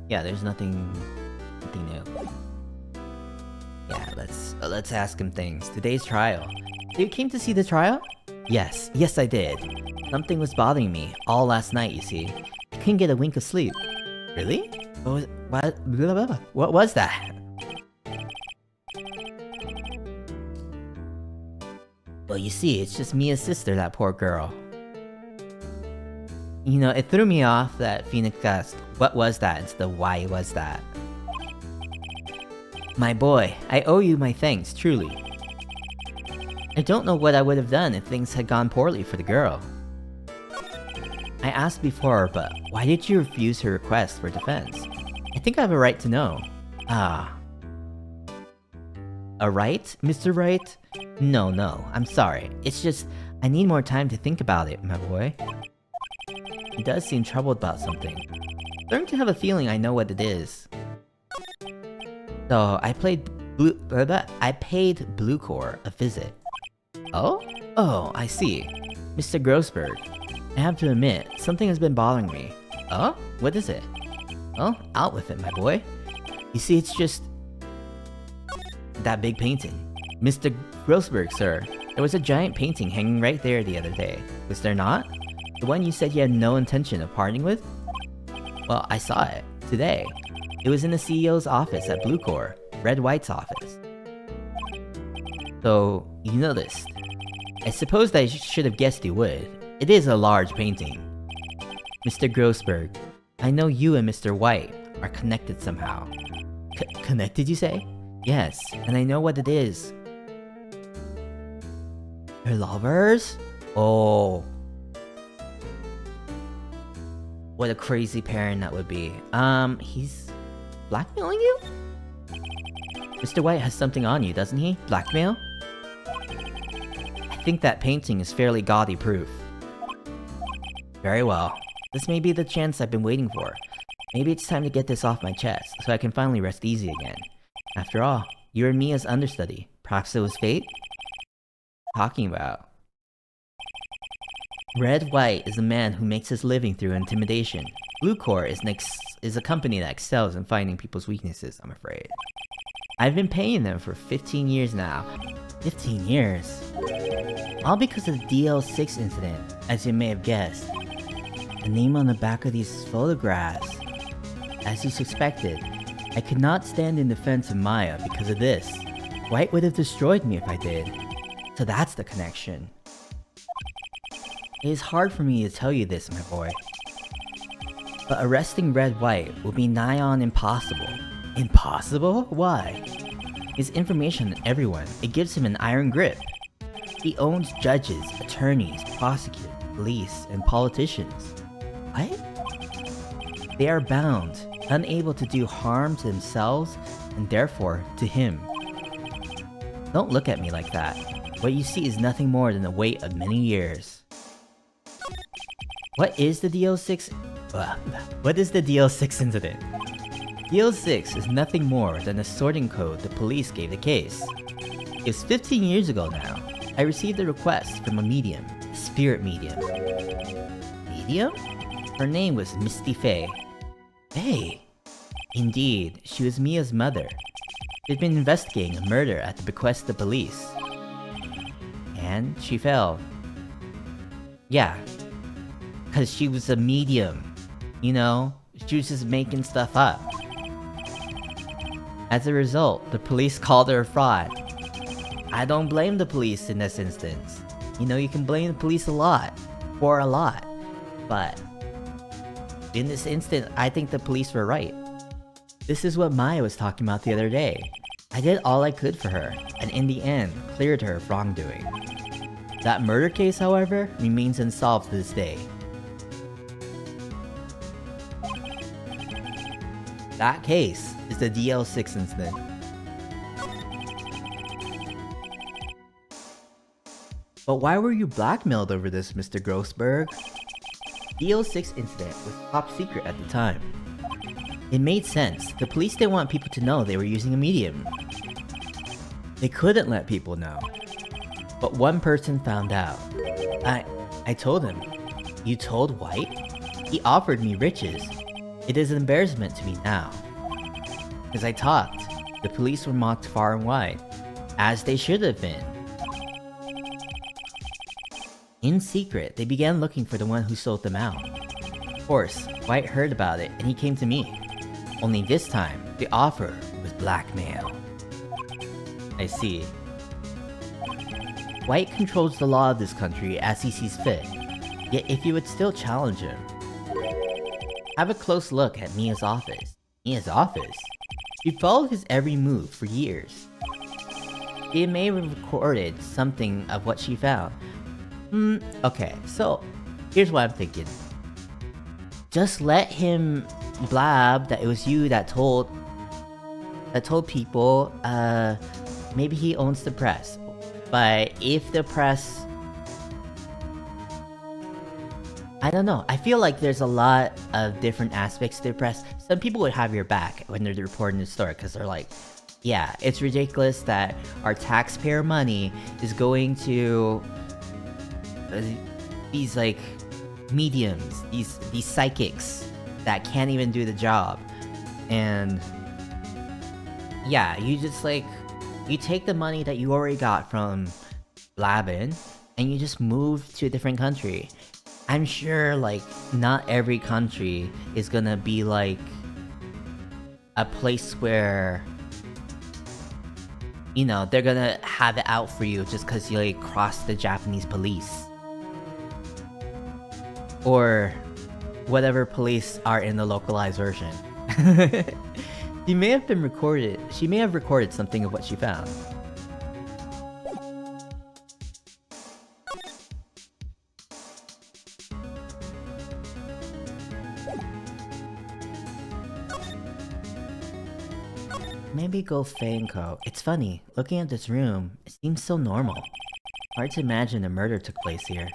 A: Yeah, there's nothing new. Yeah, let's ask him things. Today's trial. You came to see the trial? Yes, I did. Something was bothering me all last night, you see. I couldn't get a wink of sleep. Really? What was that? Well, you see, it's just Mia's sister, that poor girl. You know, it threw me off that Phoenix asked, what was that, instead of why was that? My boy, I owe you my thanks, truly. I don't know what I would have done if things had gone poorly for the girl. I asked before, but why did you refuse her request for defense? I think I have a right to know. Ah. A right, Mr. Wright? No, I'm sorry. It's just, I need more time to think about it, my boy. He does seem troubled about something. Starting to have a feeling I know what it is. So, I paid Bluecore a visit. Oh, I see. Mr. Grossberg. I have to admit, something has been bothering me. Oh? What is it? Well, out with it, my boy. You see, it's just... that big painting. Mr. Grossberg, sir. There was a giant painting hanging right there the other day. Was there not? The one you said you had no intention of parting with? Well, I saw it. Today. It was in the CEO's office at Bluecore. Red Wright's office. So, you noticed. I suppose that I should have guessed you would. It is a large painting. Mr. Grossberg, I know you and Mr. White are connected somehow. Connected, you say? Yes, and I know what it is. They're lovers? Oh. What a crazy pairing that would be. He's blackmailing you? Mr. White has something on you, doesn't he? Blackmail? I think that painting is fairly gaudy proof. Very well. This may be the chance I've been waiting for. Maybe it's time to get this off my chest, so I can finally rest easy again. After all, you're Mia's understudy. Perhaps it was fate? Talking about? Red White is a man who makes his living through intimidation. Blue Core is a company that excels in finding people's weaknesses, I'm afraid. I've been paying them for 15 years now. 15 years? All because of the DL6 incident, as you may have guessed. The name on the back of these photographs. As you suspected, I could not stand in defense of Maya because of this. White would have destroyed me if I did. So that's the connection. It is hard for me to tell you this, my boy. But arresting Red White will be nigh on impossible. Impossible? Why? His information on everyone, it gives him an iron grip. He owns judges, attorneys, prosecutors, police, and politicians. What? They are bound, unable to do harm to themselves, and therefore to him. Don't look at me like that. What you see is nothing more than the weight of many years. What is the DL6? What is the DL6 incident? DL6 is nothing more than a sorting code the police gave the case. It's 15 years ago now. I received a request from a medium, a spirit medium. Medium? Her name was Misty Faye. Faye? Indeed, she was Mia's mother. She'd been investigating a murder at the bequest of the police. And she failed. Yeah. Because she was a medium. You know? She was just making stuff up. As a result, the police called her a fraud. I don't blame the police in this instance. You know, you can blame the police a lot. For a lot. But in this instant, I think the police were right. This is what Maya was talking about the other day. I did all I could for her, and in the end, cleared her of wrongdoing. That murder case, however, remains unsolved to this day. That case is the DL6 incident. But why were you blackmailed over this, Mr. Grossberg? DL6 incident was top secret at the time. It made sense. The police didn't want people to know they were using a medium. They couldn't let people know. But one person found out. I told him. You told White? He offered me riches. It is an embarrassment to me now. As I talked, the police were mocked far and wide, as they should have been. In secret, they began looking for the one who sold them out. Of course, White heard about it and he came to me. Only this time, the offer was blackmail. I see. White controls the law of this country as he sees fit. Yet if you would still challenge him, have a close look at Mia's office. Mia's office? She followed his every move for years. She may have recorded something of what she found. Okay, so here's what I'm thinking. Just let him blab that it was you that told people, maybe he owns the press. But if the press, I don't know. I feel like there's a lot of different aspects to the press. Some people would have your back when they're reporting the story because they're like, yeah, it's ridiculous that our taxpayer money is going to these like mediums, these psychics that can't even do the job. And yeah, you just like, you take the money that you already got from Labin and you just move to a different country. I'm sure like not every country is gonna be like a place where, you know, they're gonna have it out for you just because you like crossed the Japanese police. Or whatever police are in the localized version. She may have recorded something of what she found. Maybe go Fanco. It's funny, looking at this room, it seems so normal. Hard to imagine a murder took place here.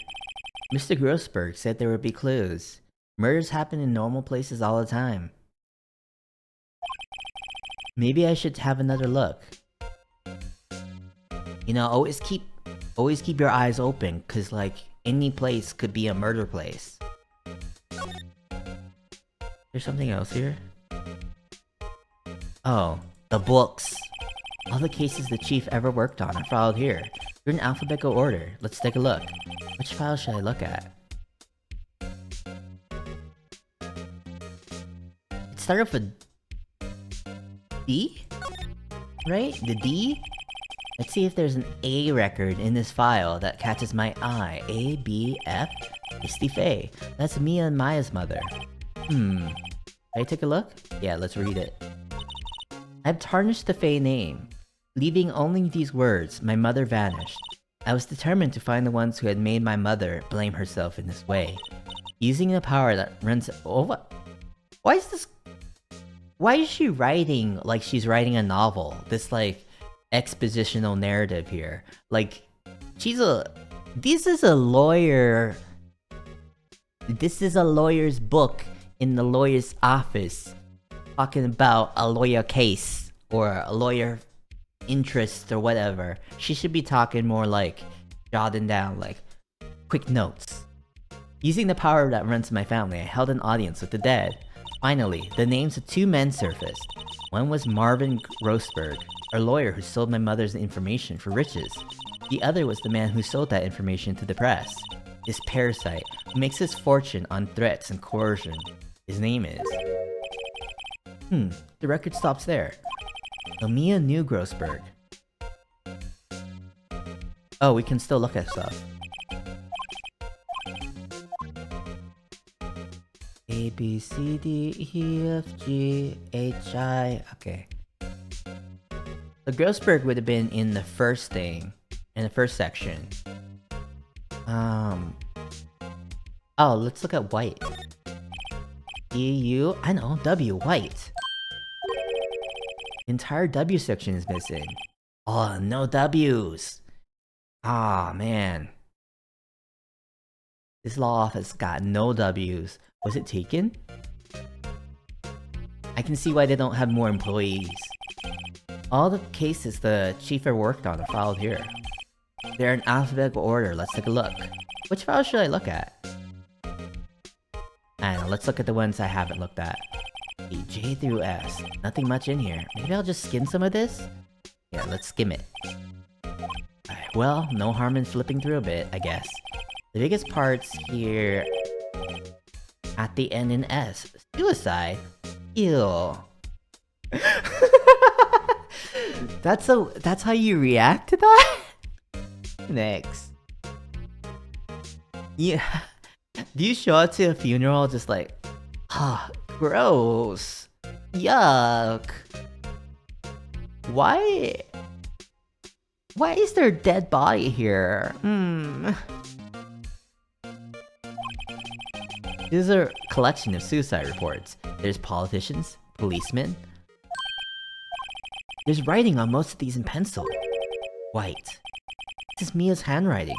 A: Mr. Grossberg said there would be clues. Murders happen in normal places all the time. Maybe I should have another look. You know, always keep your eyes open, cause like, any place could be a murder place. There's something else here? Oh, the books. All the cases the chief ever worked on are filed here. They're in alphabetical order. Let's take a look. Which file should I look at? It started off with D? Right? The D? Let's see if there's an A record in this file that catches my eye. A, B, F, Misty Faye. That's Mia and Maya's mother. Can I take a look? Yeah, let's read it. I've tarnished the Faye name. Leaving only these words, my mother vanished. I was determined to find the ones who had made my mother blame herself in this way. Using the power that runs— oh, what? Why is she writing like she's writing a novel? This, like, expositional narrative here. Like, this is a lawyer. This is a lawyer's book in the lawyer's office. Talking about a lawyer case, or a lawyer interest, or whatever. She should be talking more like, jotting down, like, quick notes. Using the power that runs in my family, I held an audience with the dead. Finally, the names of two men surfaced. One was Marvin Grossberg, a lawyer who sold my mother's information for riches. The other was the man who sold that information to the press. This parasite, who makes his fortune on threats and coercion. His name is... the record stops there. Mia knew Grossberg. Oh, we can still look at stuff. A, B, C, D, E, F, G, H, I... Okay. So Grossberg would have been in the first thing. In the first section. Oh, let's look at White. E-U... I know, W, White. Entire W section is missing. Oh, no W's. Ah, man. This law office got no W's. Was it taken? I can see why they don't have more employees. All the cases the chief had worked on are filed here. They're in alphabetical order. Let's take a look. Which file should I look at? I don't know, let's look at the ones I haven't looked at. J through S. Nothing much in here. Maybe I'll just skim some of this? Yeah, let's skim it. Alright, well, no harm in flipping through a bit, I guess. The biggest parts here... at the end in S. Suicide? Ew. That's how you react to that? Next. Yeah. Do you show up to a funeral just like, ah, gross. Yuck. Why is there a dead body here? This is a collection of suicide reports. There's politicians, policemen. There's writing on most of these in pencil. White. This is Mia's handwriting.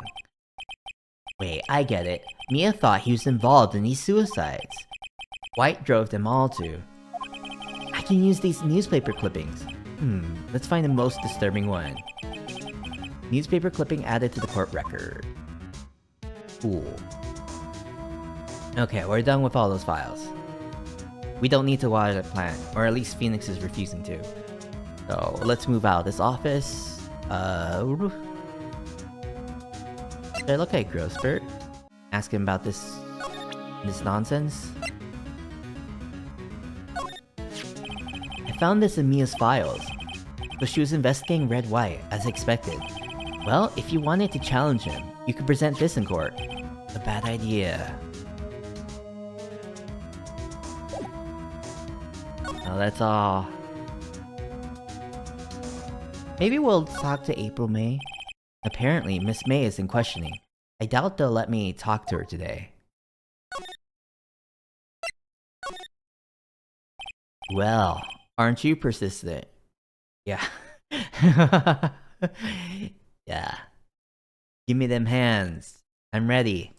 A: Wait, I get it. Mia thought he was involved in these suicides. White drove them all to. I can use these newspaper clippings. Let's find the most disturbing one. Newspaper clipping added to the court record. Cool. Okay, we're done with all those files. We don't need to water the plant, or at least Phoenix is refusing to. So, let's move out of this office. Should I look at Grossberg? Ask him about this nonsense? I found this in Mia's files, but she was investigating Red White, as expected. Well, if you wanted to challenge him, you could present this in court. A bad idea. that's all. Maybe we'll talk to April May. Apparently, Miss May is in questioning. I doubt they'll let me talk to her today. Well, aren't you persistent? Yeah. Yeah. Give me them hands. I'm ready.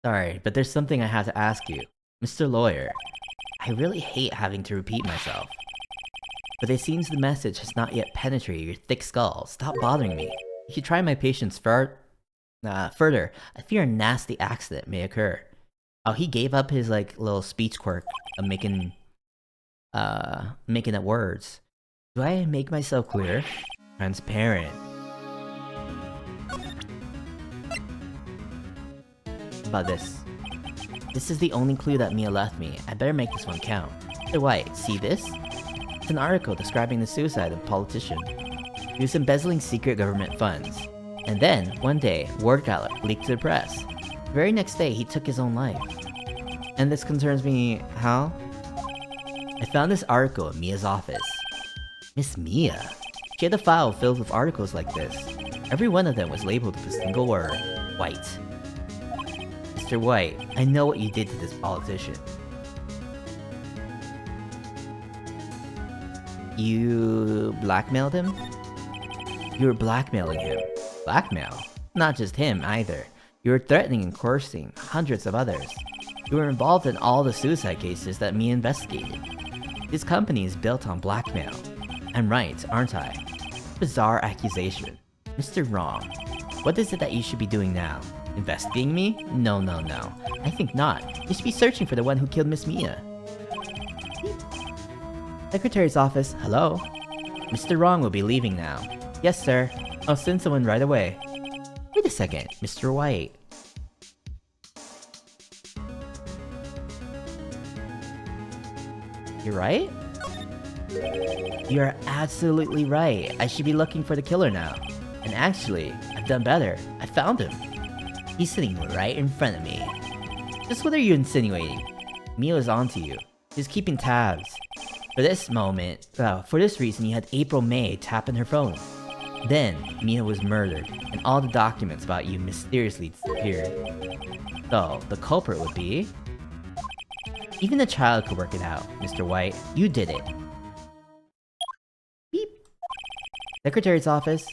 A: Sorry, but there's something I have to ask you. Mr. Lawyer, I really hate having to repeat myself. But it seems the message has not yet penetrated your thick skull. Stop bothering me. If you try my patience further, I fear a nasty accident may occur. Oh, he gave up his like little speech quirk of making up words. Do I make myself clear? Transparent. How about this? This is the only clue that Mia left me. I better make this one count. Hey, White, see this? It's an article describing the suicide of a politician. He was embezzling secret government funds. And then, one day, word got leaked to the press. The very next day, he took his own life. And this concerns me how? I found this article in Mia's office. Miss Mia? She had a file filled with articles like this. Every one of them was labeled with a single word. White. Mr. White, I know what you did to this politician. You blackmailed him? You were blackmailing him. Blackmail? Not just him, either. You were threatening and coercing hundreds of others. You were involved in all the suicide cases that Mia investigated. This company is built on blackmail. I'm right, aren't I? Bizarre accusation. Mr. Wrong. What is it that you should be doing now? Investigating me? No. I think not. You should be searching for the one who killed Miss Mia. Secretary's office, hello? Mr. Wrong will be leaving now. Yes, sir. I'll send someone right away. Wait a second, Mr. White. You're right? You're absolutely right. I should be looking for the killer now. And actually, I've done better. I found him. He's sitting right in front of me. Just what are you insinuating? Mia was onto you. She's keeping tabs. For this reason, you had April May tap in her phone. Then, Mia was murdered, and all the documents about you mysteriously disappeared. So, the culprit would be... Even a child could work it out, Mr. White. You did it. Beep. Secretary's office.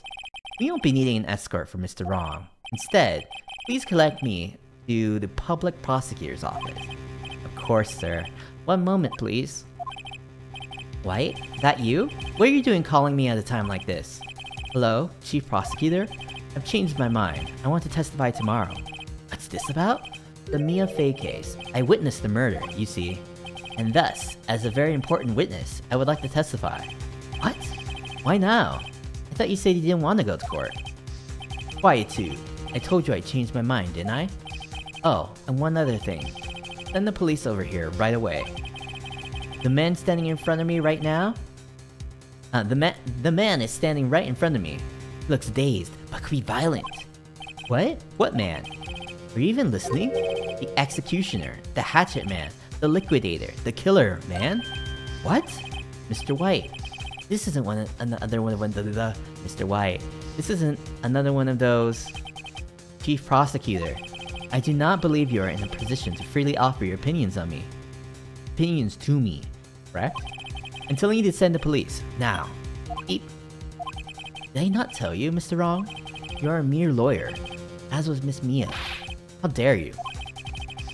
A: We won't be needing an escort for Mr. Wrong. Instead, please collect me to the public prosecutor's office. Of course, sir. One moment, please. White? That you? What are you doing calling me at a time like this? Hello, Chief Prosecutor? I've changed my mind. I want to testify tomorrow. What's this about? The Mia Fey case. I witnessed the murder, you see. And thus, as a very important witness, I would like to testify. What? Why now? I thought you said you didn't want to go to court. Quiet too. I told you I changed my mind, didn't I? Oh, and one other thing. Send the police over here right away. The man standing in front of me right now? The man is standing right in front of me. He looks dazed, but could be violent. What? What man? Are you even listening? The executioner, the hatchet man, the liquidator, the killer, man. What? Mr. White. This isn't another one of Mr. White. This isn't another one of those... Chief Prosecutor. I do not believe you are in a position to freely offer your opinions on me. Opinions to me, correct? I'm telling you to send the police, now. Beep. Did I not tell you, Mr. Wrong? You are a mere lawyer, as was Miss Mia. How dare you?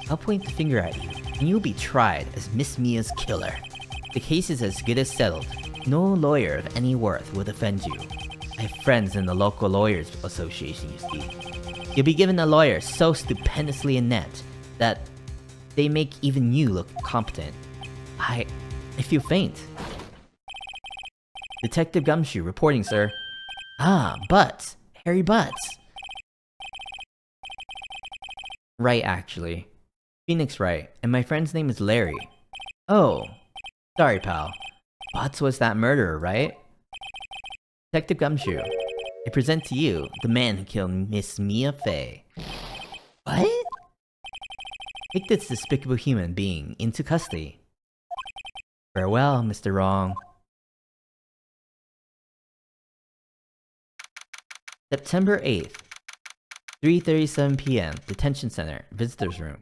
A: I'll point the finger at you, and you'll be tried as Miss Mia's killer. The case is as good as settled. No lawyer of any worth will defend you. I have friends in the local lawyers association, you see. You'll be given a lawyer so stupendously inept that they make even you look competent. I feel faint. Detective Gumshoe reporting, sir. Ah, Butts. Harry Butts. Right, actually. Phoenix Wright, and my friend's name is Larry. Oh, sorry, pal. Butts was that murderer, right? Detective Gumshoe, I present to you the man who killed Miss Mia Fey. What? Take this despicable human being into custody. Farewell, Mr. Wrong. September 8th, 3:37 p.m. Detention Center, Visitors Room.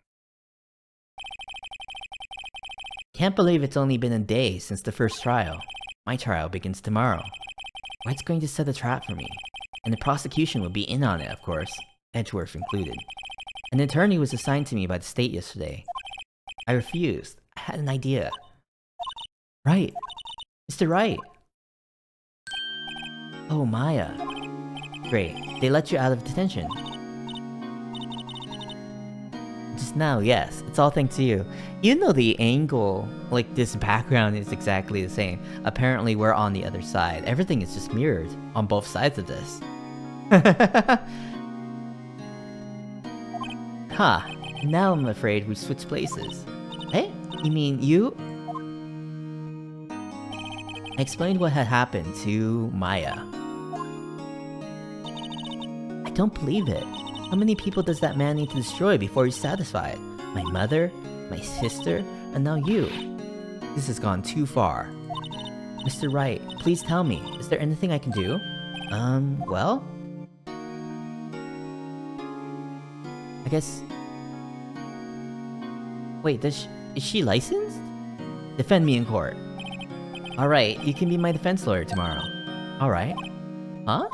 A: Can't believe it's only been a day since the first trial. My trial begins tomorrow. Wright's going to set a trap for me, and the prosecution will be in on it, of course, Edgeworth included. An attorney was assigned to me by the state yesterday. I refused. I had an idea. Wright! Mr. Wright! Oh, Maya. Great. They let you out of detention. Just now, yes. It's all thanks to you. Even though the angle, like this background is exactly the same, apparently we're on the other side. Everything is just mirrored on both sides of this. Huh. Now I'm afraid we've switched places. Hey? You mean you? I explained what had happened to Maya. I don't believe it. How many people does that man need to destroy before he's satisfied? My mother, my sister, and now you. This has gone too far. Mr. Wright, please tell me, is there anything I can do? Well? I guess... Wait, is she licensed? Defend me in court. Alright, you can be my defense lawyer tomorrow. Alright. Huh?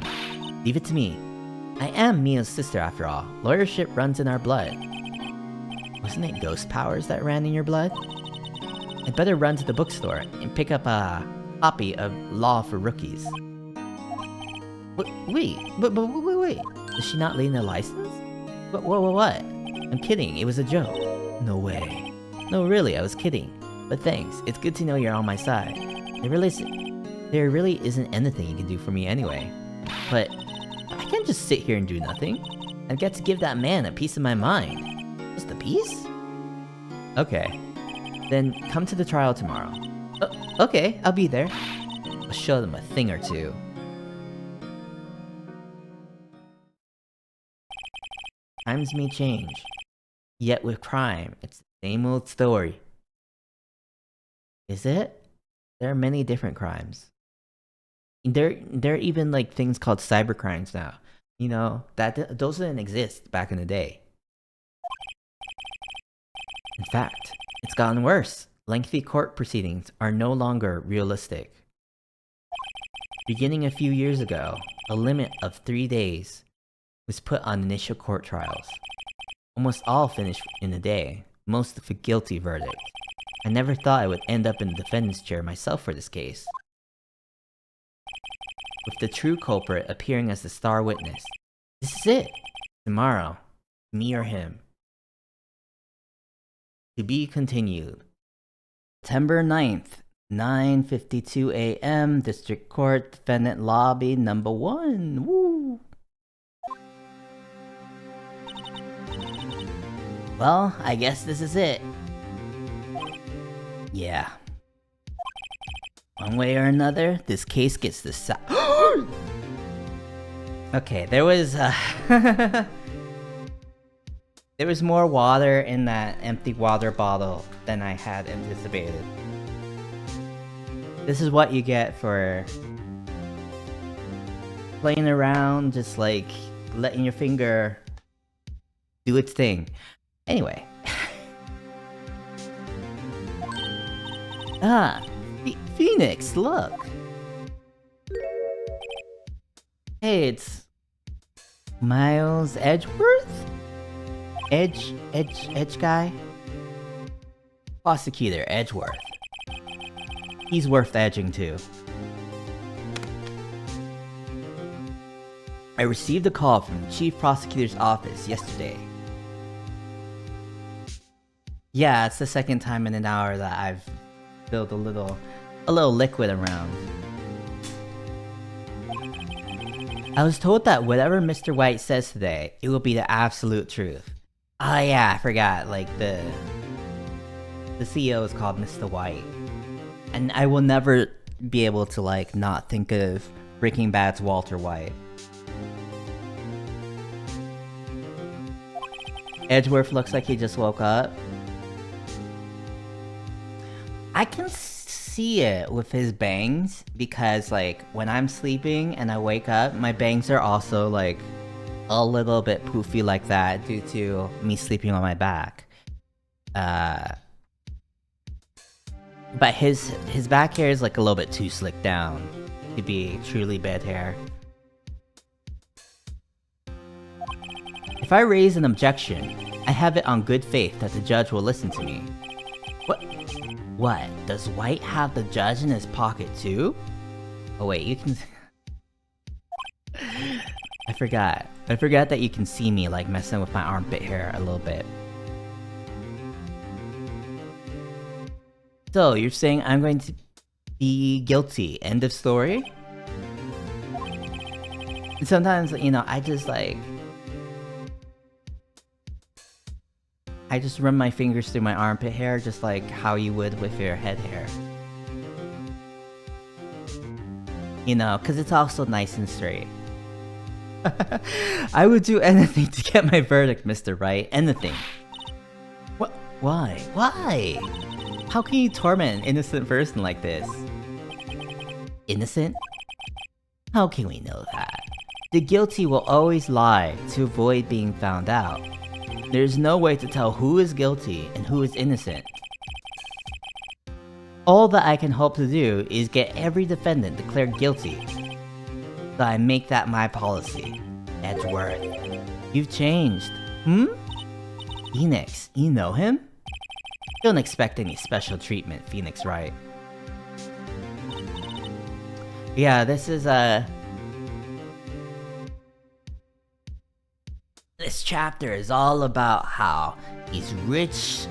A: Leave it to me. I am Mia's sister after all. Lawyership runs in our blood. Wasn't it ghost powers that ran in your blood? I'd better run to the bookstore and pick up a copy of Law for Rookies. Wait. Is she not leading a license? What? I'm kidding, it was a joke. No way. No, really, I was kidding. But thanks, it's good to know you're on my side. There really isn't anything you can do for me anyway. But I can't just sit here and do nothing. I've got to give that man a piece of my mind. Just a piece? Okay. Then come to the trial tomorrow. Okay, I'll be there. I'll show them a thing or two. Times may change. Yet with crime, it's the same old story. Is it? There are many different crimes. There are even like things called cybercrimes now. You know, those didn't exist back in the day. In fact, it's gotten worse. Lengthy court proceedings are no longer realistic. Beginning a few years ago, a limit of 3 days was put on initial court trials. Almost all finished in a day, most with a guilty verdict. I never thought I would end up in the defendant's chair myself for this case. With the true culprit appearing as the star witness. This is it! Tomorrow, me or him. To be continued. September 9th, 9:52 a.m. District Court, Defendant Lobby number 1. Woo! Well, I guess this is it. Yeah. One way or another, this case gets the Okay, there was there was more water in that empty water bottle than I had anticipated. This is what you get for playing around, just like letting your finger do its thing. Anyway. Phoenix, look! Hey, it's... Miles Edgeworth? Edge guy? Prosecutor Edgeworth. He's worth edging too. I received a call from the Chief Prosecutor's office yesterday. Yeah, it's the second time in an hour that I've spilled a little liquid around. I was told that whatever Mr. White says today, it will be the absolute truth. Oh yeah, I forgot, like the CEO is called Mr. White. And I will never be able to like not think of Breaking Bad's Walter White. Edgeworth looks like he just woke up. I can see it with his bangs because, like, when I'm sleeping and I wake up, my bangs are also, like, a little bit poofy like that due to me sleeping on my back. But his back hair is, like, a little bit too slicked down to be truly bed hair. If I raise an objection, I have it on good faith that the judge will listen to me. What? Does White have the judge in his pocket too? Oh wait, you can... I forgot that you can see me, like, messing with my armpit hair a little bit. So, you're saying I'm going to be guilty. End of story? And sometimes, you know, I just run my fingers through my armpit hair just like how you would with your head hair. You know, because it's also nice and straight. I would do anything to get my verdict, Mr. Wright. Anything. What? Why? Why? How can you torment an innocent person like this? Innocent? How can we know that? The guilty will always lie to avoid being found out. There's no way to tell who is guilty and who is innocent. All that I can hope to do is get every defendant declared guilty. So I make that my policy. Edgeworth. You've changed. Phoenix, you know him? Don't expect any special treatment, Phoenix Wright. Yeah, this is this chapter is all about how these rich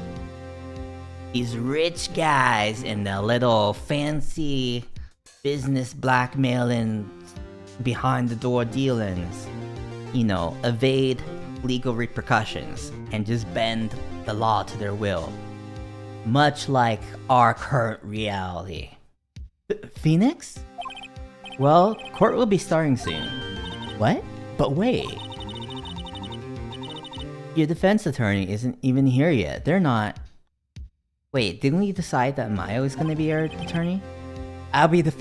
A: guys and the little fancy business blackmailing behind the door dealings, you know, evade legal repercussions and just bend the law to their will. Much like our current reality. Phoenix? Well, court will be starting soon. What? But wait. Your defense attorney isn't even here yet. They're not... Wait, didn't we decide that Mayo is gonna be our attorney? I'll be the...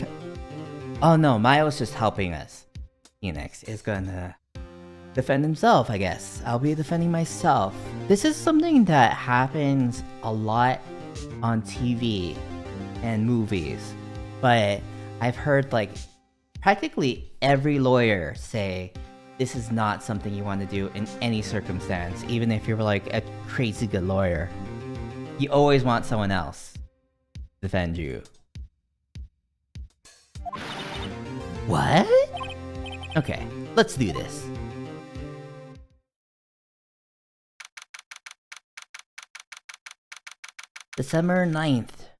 A: Oh no, Mayo's just helping us. Phoenix is gonna defend himself, I guess. I'll be defending myself. This is something that happens a lot on TV and movies, but I've heard, like, practically every lawyer say this is not something you want to do in any circumstance, even if you're, like, a crazy good lawyer. You always want someone else to defend you. What? Okay, let's do this. December 9th,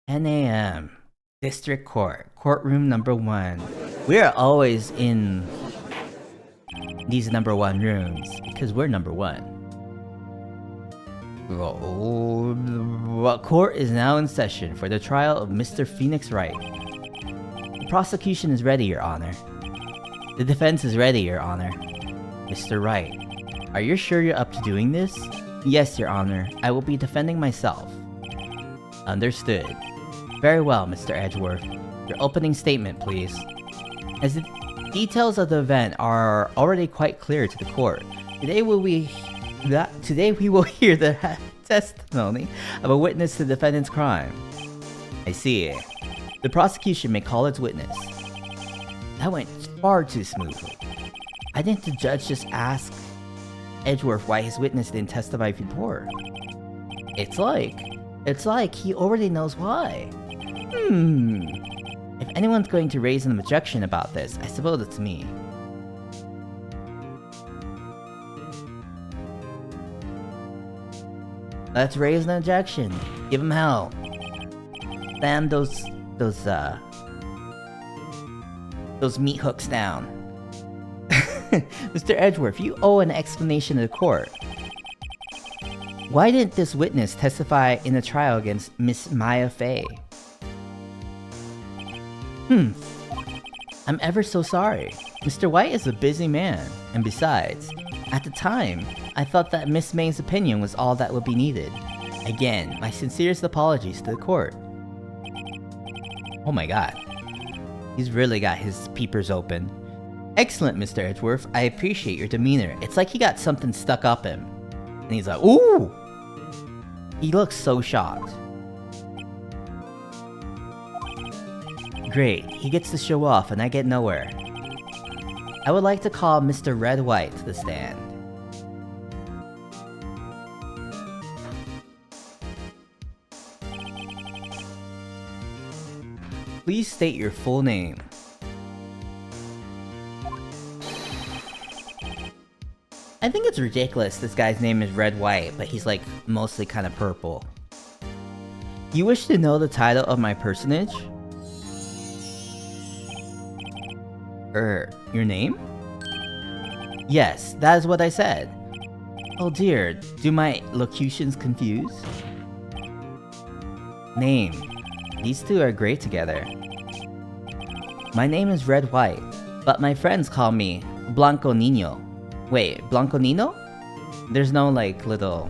A: 10 a.m. District Court, courtroom number 1. We are always in these number 1 rooms because we're number 1. Court is now in session for the trial of Mr. Phoenix Wright. The prosecution is ready, Your Honor. The defense is ready, Your Honor. Mr. Wright, are you sure you're up to doing this? Yes, Your Honor. I will be defending myself. Understood. Very well, Mr. Edgeworth. Your opening statement, please. As the details of the event are already quite clear to the court, today we will hear the testimony of a witness to the defendant's crime. I see. The prosecution may call its witness. That went far too smoothly. I think the judge just asked Edgeworth why his witness didn't testify before. It's like he already knows why. If anyone's going to raise an objection about this, I suppose it's me. Let's raise an objection. Give him hell. Slam those meat hooks down. Mr. Edgeworth, you owe an explanation to the court. Why didn't this witness testify in the trial against Miss Maya Fey? I'm ever so sorry. Mr. White is a busy man, and besides, at the time, I thought that Miss May's opinion was all that would be needed. Again, my sincerest apologies to the court. Oh my god. He's really got his peepers open. Excellent, Mr. Edgeworth. I appreciate your demeanor. It's like he got something stuck up him. And he's like, ooh! He looks so shocked. Great, he gets to show off and I get nowhere. I would like to call Mr. Red White to the stand. Please state your full name. I think it's ridiculous this guy's name is Red White, but he's like mostly kind of purple. You wish to know the title of my personage? Your name? Yes, that is what I said. Oh dear, do my locutions confuse? Name. These two are great together. My name is Red White, but my friends call me Blanco Nino. Wait, Blanco Nino? There's no like little,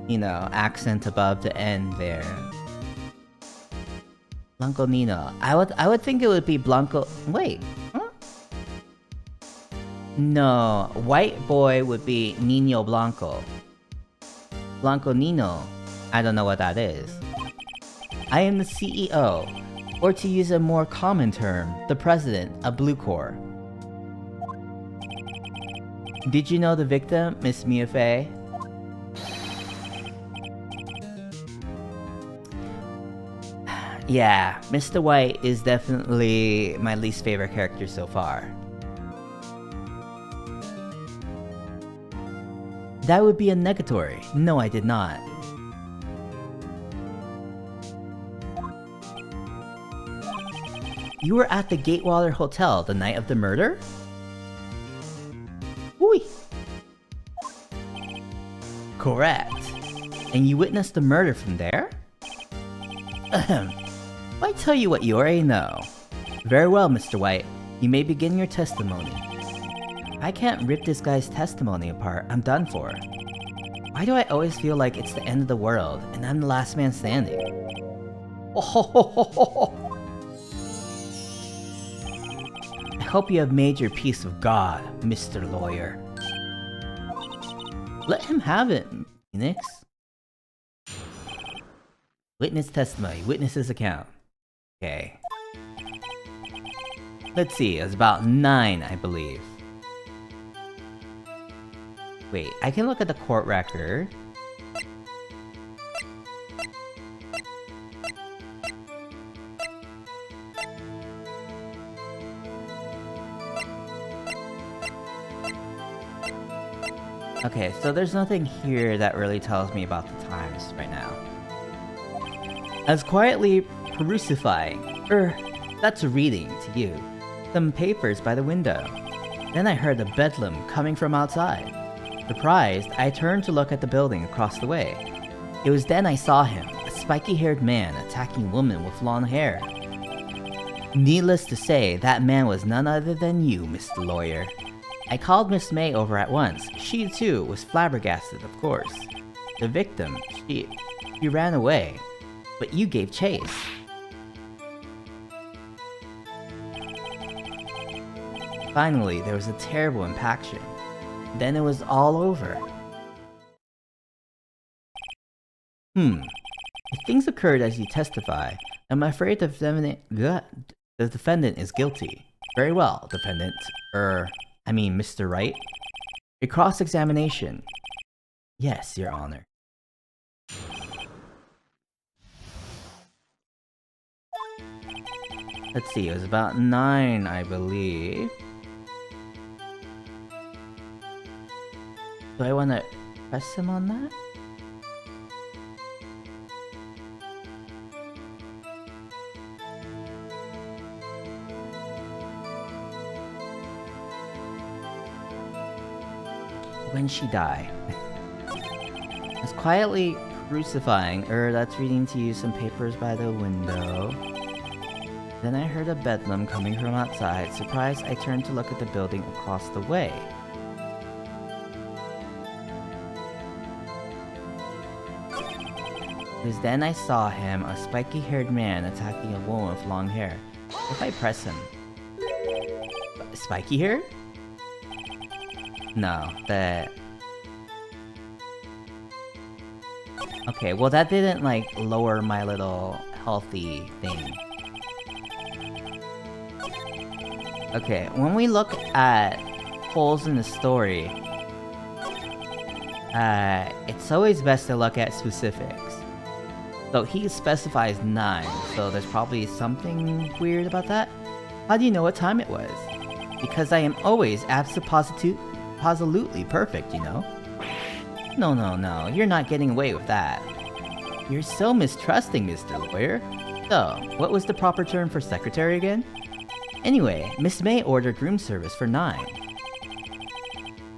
A: you know, accent above the end there. Blanco Nino. I would think it would be Blanco. Wait, huh? No, white boy would be Nino Blanco. Blanco Nino. I don't know what that is. I am the CEO, or to use a more common term, the president of Blue Corps. Did you know the victim, Miss Mia Fey? Yeah, Mr. White is definitely my least favorite character so far. That would be a negatory. No, I did not. You were at the Gatewater Hotel the night of the murder? Ooh. Correct. And you witnessed the murder from there? Ahem. I tell you what you already know. Very well, Mr. White. You may begin your testimony. I can't rip this guy's testimony apart. I'm done for. Why do I always feel like it's the end of the world and I'm the last man standing? Oh, I hope you have made your peace with God, Mr. Lawyer. Let him have it, Phoenix. Witness testimony, witness's account. Okay. Let's see, it was about 9, I believe. Wait, I can look at the court record. Okay, so there's nothing here that really tells me about the times right now. I was quietly perusifying, that's a reading to you, some papers by the window. Then I heard a bedlam coming from outside. Surprised, I turned to look at the building across the way. It was then I saw him, a spiky-haired man attacking a woman with long hair. Needless to say, that man was none other than you, Mr. Lawyer. I called Miss May over at once. She, too, was flabbergasted, of course. The victim, she ran away, but you gave chase. Finally, there was a terrible impaction. Then it was all over. If things occurred as you testify, I'm afraid the defendant is guilty. Very well, defendant. Mr. Wright. A cross-examination. Yes, Your Honor. Let's see, it was about 9, I believe. Do I want to press him on that? When she died. I was quietly crucifying, that's reading to you some papers by the window. Then I heard a bedlam coming from outside. Surprised, I turned to look at the building across the way. It was then I saw him, a spiky-haired man attacking a woman with long hair. If I press him... Spiky hair? No, that... Okay, well that didn't, like, lower my little healthy thing. Okay, when we look at holes in the story, it's always best to look at specifics. So he specifies 9, so there's probably something weird about that. How do you know what time it was? Because I am always absolutely perfect, you know? No, you're not getting away with that. You're so mistrusting, Mr. Lawyer. So, what was the proper term for secretary again? Anyway, Miss May ordered room service for 9.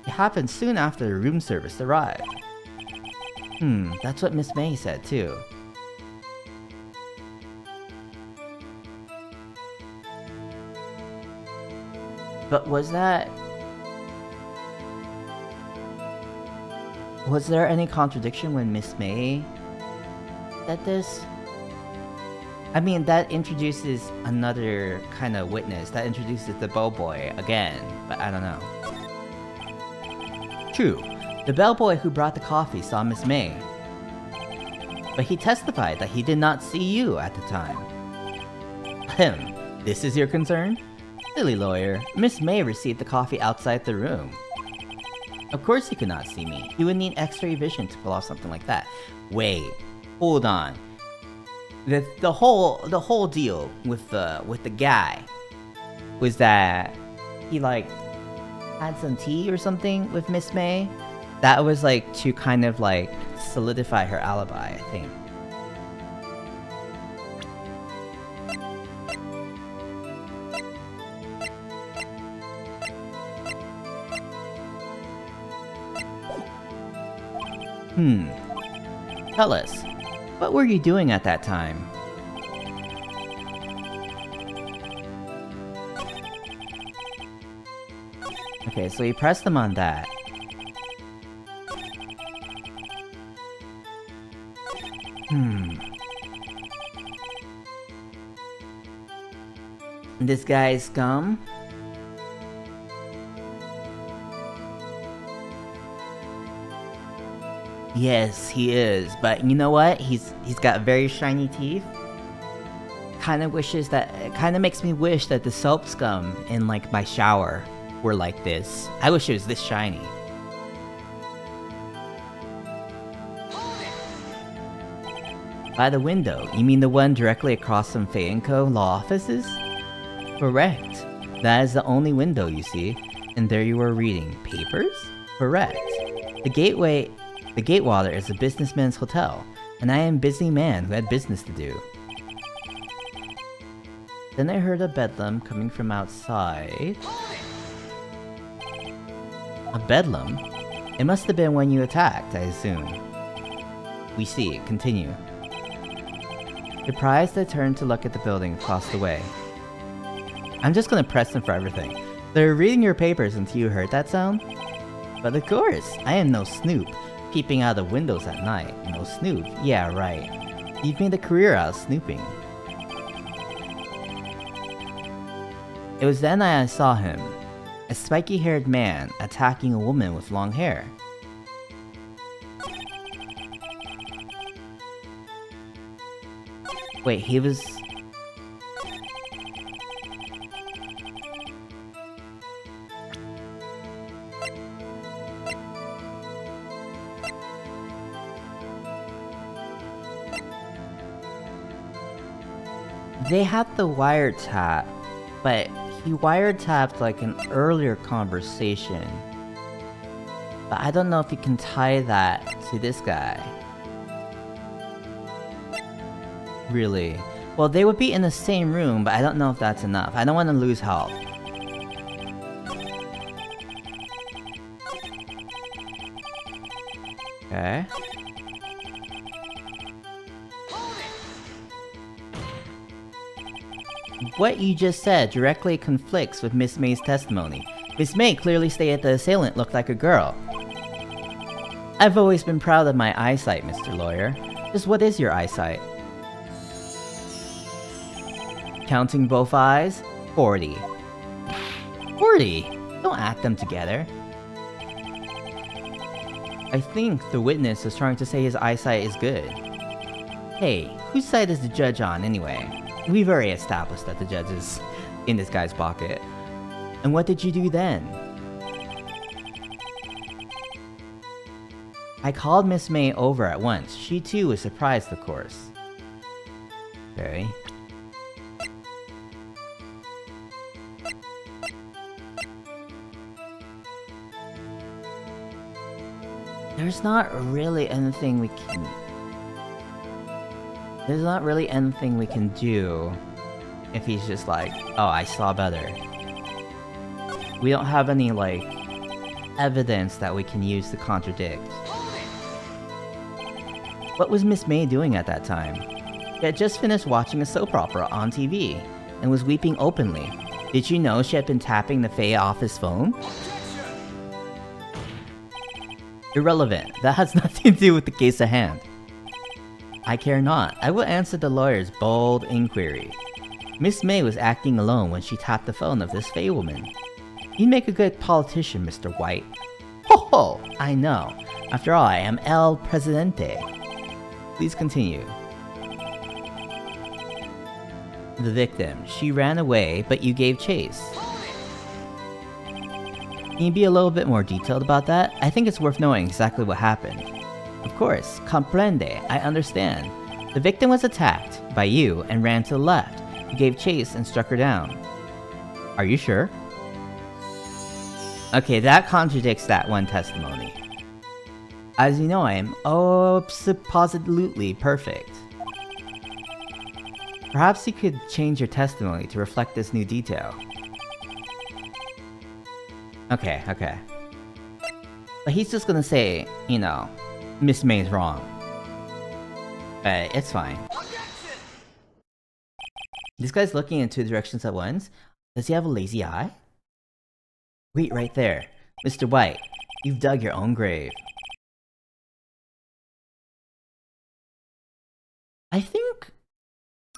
A: It happened soon after the room service arrived. That's what Miss May said too. But was there any contradiction when Miss May said this? I mean, that introduces another kind of witness. That introduces the bellboy again, but I don't know. True, the bellboy who brought the coffee saw Miss May, but he testified that he did not see you at the time. This is your concern? Silly lawyer, Miss May received the coffee outside the room. Of course he could not see me. He would need X-ray vision to pull off something like that. Wait, hold on. The whole deal with the guy was that he like had some tea or something with Miss May. That was like to kind of like solidify her alibi, I think. Tell us, what were you doing at that time? Okay, so you pressed them on that. This guy's scum? Yes, he is, but you know what? He's got very shiny teeth. Kinda makes me wish that the soap scum in like my shower were like this. I wish it was this shiny. By the window, you mean the one directly across from Fei & Co. law offices? Correct. That is the only window you see, and there you were reading papers? Correct. The Gatewater is a businessman's hotel, and I am a busy man who had business to do. Then I heard a bedlam coming from outside. A bedlam? It must have been when you attacked, I assume. We see. Continue. Surprised, I turned to look at the building across the way. I'm just gonna press them for everything. They're reading your papers until you heard that sound? But of course, I am no snoop. Peeping out of windows at night. No snoop. Yeah, right. You've made a career out of snooping. It was then I saw him. A spiky-haired man attacking a woman with long hair. Wait, he was... They had the wiretap, but he wiretapped like an earlier conversation. But I don't know if you can tie that to this guy. Really? Well, they would be in the same room, but I don't know if that's enough. I don't want to lose health. Okay. What you just said directly conflicts with Miss May's testimony. Miss May clearly stated the assailant looked like a girl. I've always been proud of my eyesight, Mr. Lawyer. Just what is your eyesight? Counting both eyes? 40. 40? Don't act them together. I think the witness is trying to say his eyesight is good. Hey, whose side is the judge on anyway? We've already established that the judge is in this guy's pocket. And what did you do then? I called Miss May over at once. She too was surprised, of course. Okay. There's not really anything we can... There's not really anything we can do if he's just like, oh, I saw better. We don't have any, like, evidence that we can use to contradict. What was Miss May doing at that time? She had just finished watching a soap opera on TV and was weeping openly. Did you know she had been tapping the Fae office phone? Irrelevant. That has nothing to do with the case at hand. I care not. I will answer the lawyer's bold inquiry. Miss May was acting alone when she tapped the phone of this Fae woman. You make a good politician, Mr. White. Ho ho! I know. After all, I am El Presidente. Please continue. The victim. She ran away, but you gave chase. Can you be a little bit more detailed about that? I think it's worth knowing exactly what happened. Of course, comprende, I understand. The victim was attacked by you and ran to the left. You gave chase and struck her down. Are you sure? Okay, that contradicts that one testimony. As you know, I am absolutely perfect. Perhaps you could change your testimony to reflect this new detail. Okay. But he's just gonna say, you know, Miss May's wrong. But it's fine. This guy's looking in two directions at once. Does he have a lazy eye? Wait right there. Mr. White, you've dug your own grave.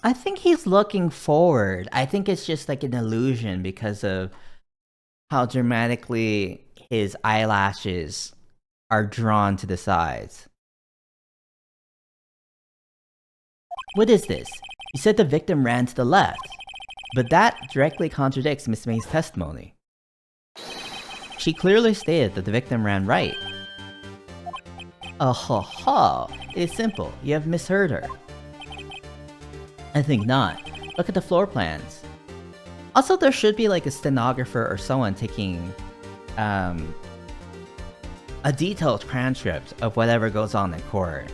A: I think he's looking forward. I think it's just like an illusion because of how dramatically his eyelashes are drawn to the sides. What is this? You said the victim ran to the left, but that directly contradicts Miss May's testimony. She clearly stated that the victim ran right. Oh ho ho! It is simple. You have misheard her. I think not. Look at the floor plans. Also, there should be like a stenographer or someone taking a detailed transcript of whatever goes on in court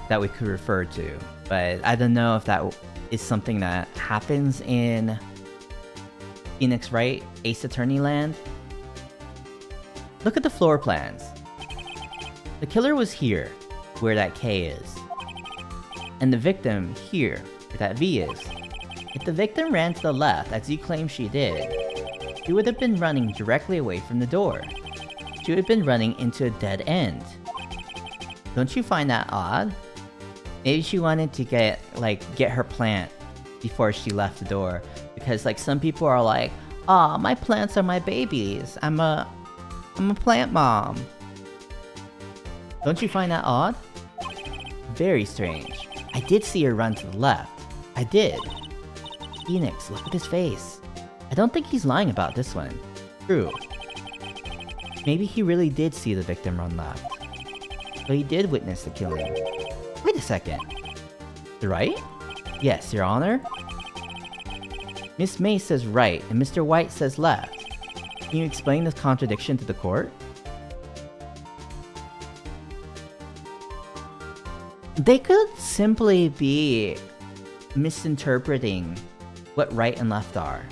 A: that we could refer to. But I don't know if that is something that happens in Phoenix Wright, Ace Attorney land. Look at the floor plans. The killer was here, where that K is. And the victim here, where that V is. If the victim ran to the left, as you claim she did, she would have been running directly away from the door. She would have been running into a dead end. Don't you find that odd? Maybe she wanted to get her plant before she left the door. Because like some people are like, "Aw, my plants are my babies. I'm a plant mom." Don't you find that odd? Very strange. I did see her run to the left. I did. Phoenix, look at his face. I don't think he's lying about this one. True. Maybe he really did see the victim run left. But he did witness the killing. Wait a second. Right? Yes, Your Honor. Miss May says right, and Mr. White says left. Can you explain this contradiction to the court? They could simply be misinterpreting what right and left are.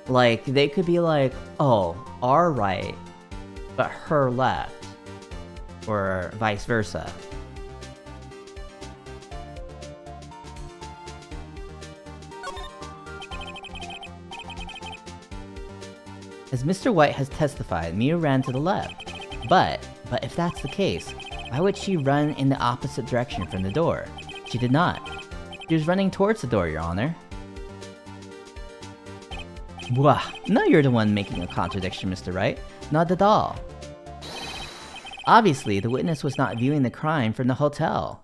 A: Like, they could be like, oh, our right, but her left. Or vice versa. As Mr. White has testified, Mia ran to the left. But But if that's the case, why would she run in the opposite direction from the door? She did not. She was running towards the door, Your Honor. Wah, no, you're the one making a contradiction, Mr. Wright. Not at all. Obviously, the witness was not viewing the crime from the hotel.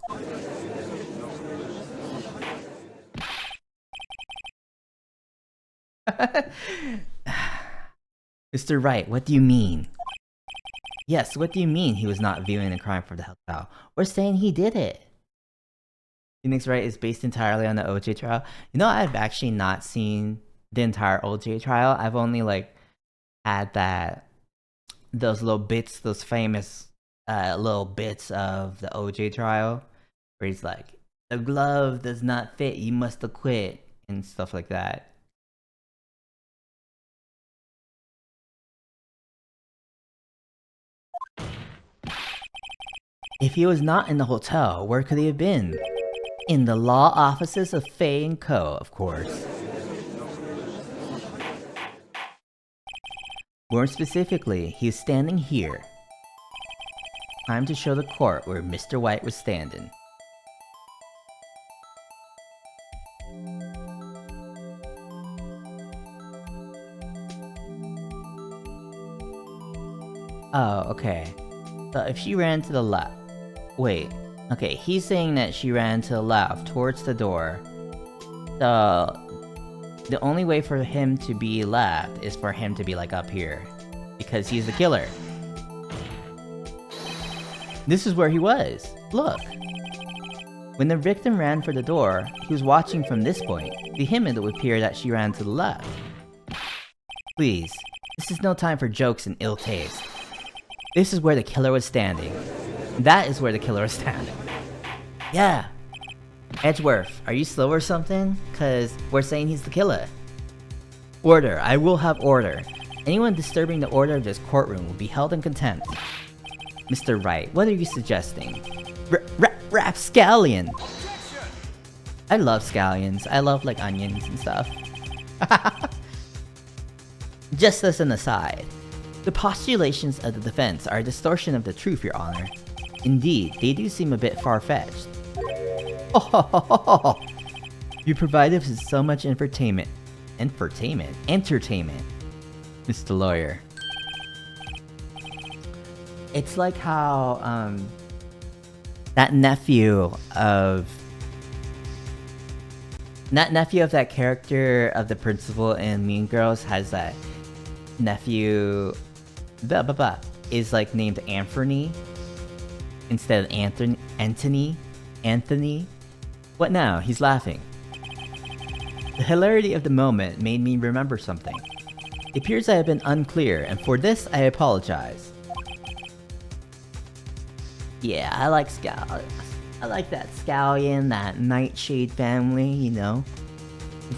A: Mr. Wright, what do you mean? Yes, what do you mean he was not viewing the crime from the hotel? We're saying he did it. Phoenix Wright is based entirely on the OJ trial. You know, I've actually not seen the entire OJ trial. I've only had those little bits, those famous little bits of the OJ trial, where he's like, "The glove does not fit. You must acquit," and stuff like that. If he was not in the hotel, where could he have been? In the law offices of Fay & Co., of course. More specifically, he is standing here. Time to show the court where Mr. White was standing. Oh, okay. So if she ran to the left... Wait. Okay, he's saying that she ran to the left, towards the door. So... the only way for him to be left is for him to be up here. Because he's the killer. This is where he was. Look. When the victim ran for the door, he was watching from this point. To him it would appear that she ran to the left. Please, this is no time for jokes and ill taste. This is where the killer was standing. That is where the killer was standing. Yeah. Edgeworth, are you slow or something? Cause we're saying he's the killer. Order, I will have order. Anyone disturbing the order of this courtroom will be held in contempt. Mr. Wright, what are you suggesting? Rapscallion! I love scallions. I love onions and stuff. Just as an aside, the postulations of the defense are a distortion of the truth, Your Honor. Indeed, they do seem a bit far-fetched. Oh, you provided us with so much entertainment, Mr. Lawyer. It's like how, that nephew of that character of the principal in Mean Girls has that nephew, is named Anthony instead of Anthony. What now? He's laughing. The hilarity of the moment made me remember something. It appears I have been unclear, and for this I apologize. Yeah, I like scallions. I like that scallion, that nightshade family, you know.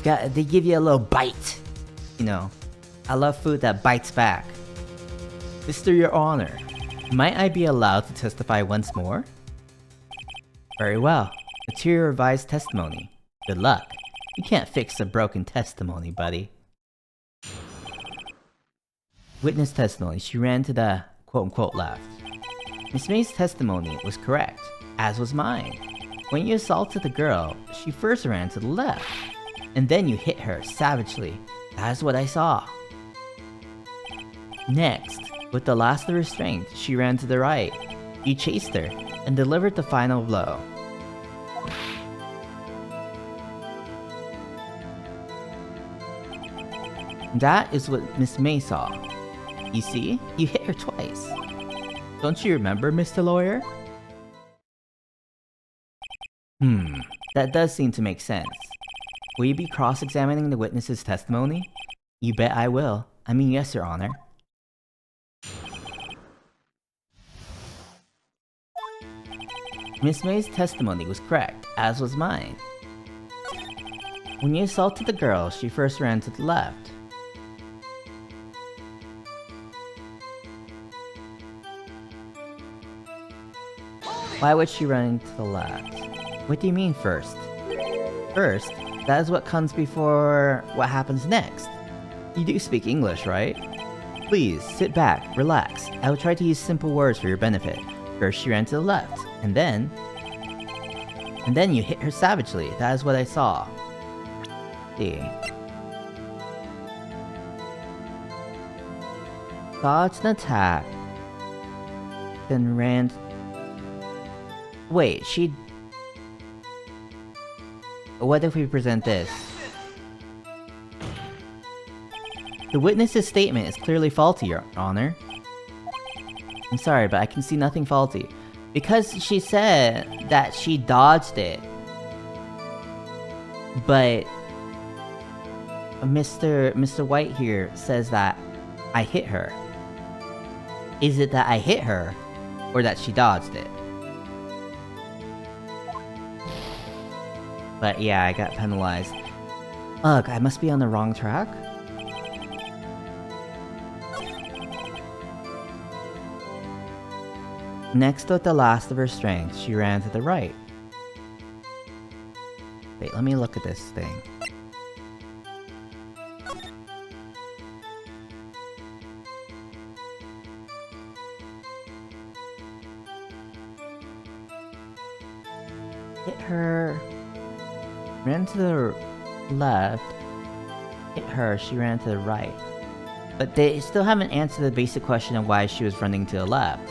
A: They give you a little bite, you know. I love food that bites back. Mr. Your Honor, might I be allowed to testify once more? Very well. Material revised testimony. Good luck. You can't fix a broken testimony, buddy. Witness testimony. She ran to the quote-unquote left. Miss May's testimony was correct, as was mine. When you assaulted the girl, she first ran to the left, and then you hit her savagely. That is what I saw. Next, with the last of her strength, she ran to the right. You chased her, and delivered the final blow. That is what Miss May saw. You see, you hit her twice. Don't you remember, Mr. Lawyer? That does seem to make sense. Will you be cross-examining the witness's testimony? You bet I will. I mean, yes, Your Honor. Miss May's testimony was correct, as was mine. When you assaulted the girl, she first ran to the left. Why would she run to the left? What do you mean first? First, that is what comes before what happens next. You do speak English, right? Please, sit back, relax. I will try to use simple words for your benefit. First, she ran to the left, and then you hit her savagely. That is what I saw. See. Dodged an attack. Then ran... Wait, she... What if we present this? The witness's statement is clearly faulty, Your Honor. I'm sorry, but I can see nothing faulty. Because she said that she dodged it. But... Mr. White here says that I hit her. Is it that I hit her? Or that she dodged it? But yeah, I got penalized. Ugh, I must be on the wrong track? Next with the last of her strength, she ran to the right. Wait, let me look at this thing. Hit her... Ran to the left. Hit her, she ran to the right. But they still haven't answered the basic question of why she was running to the left.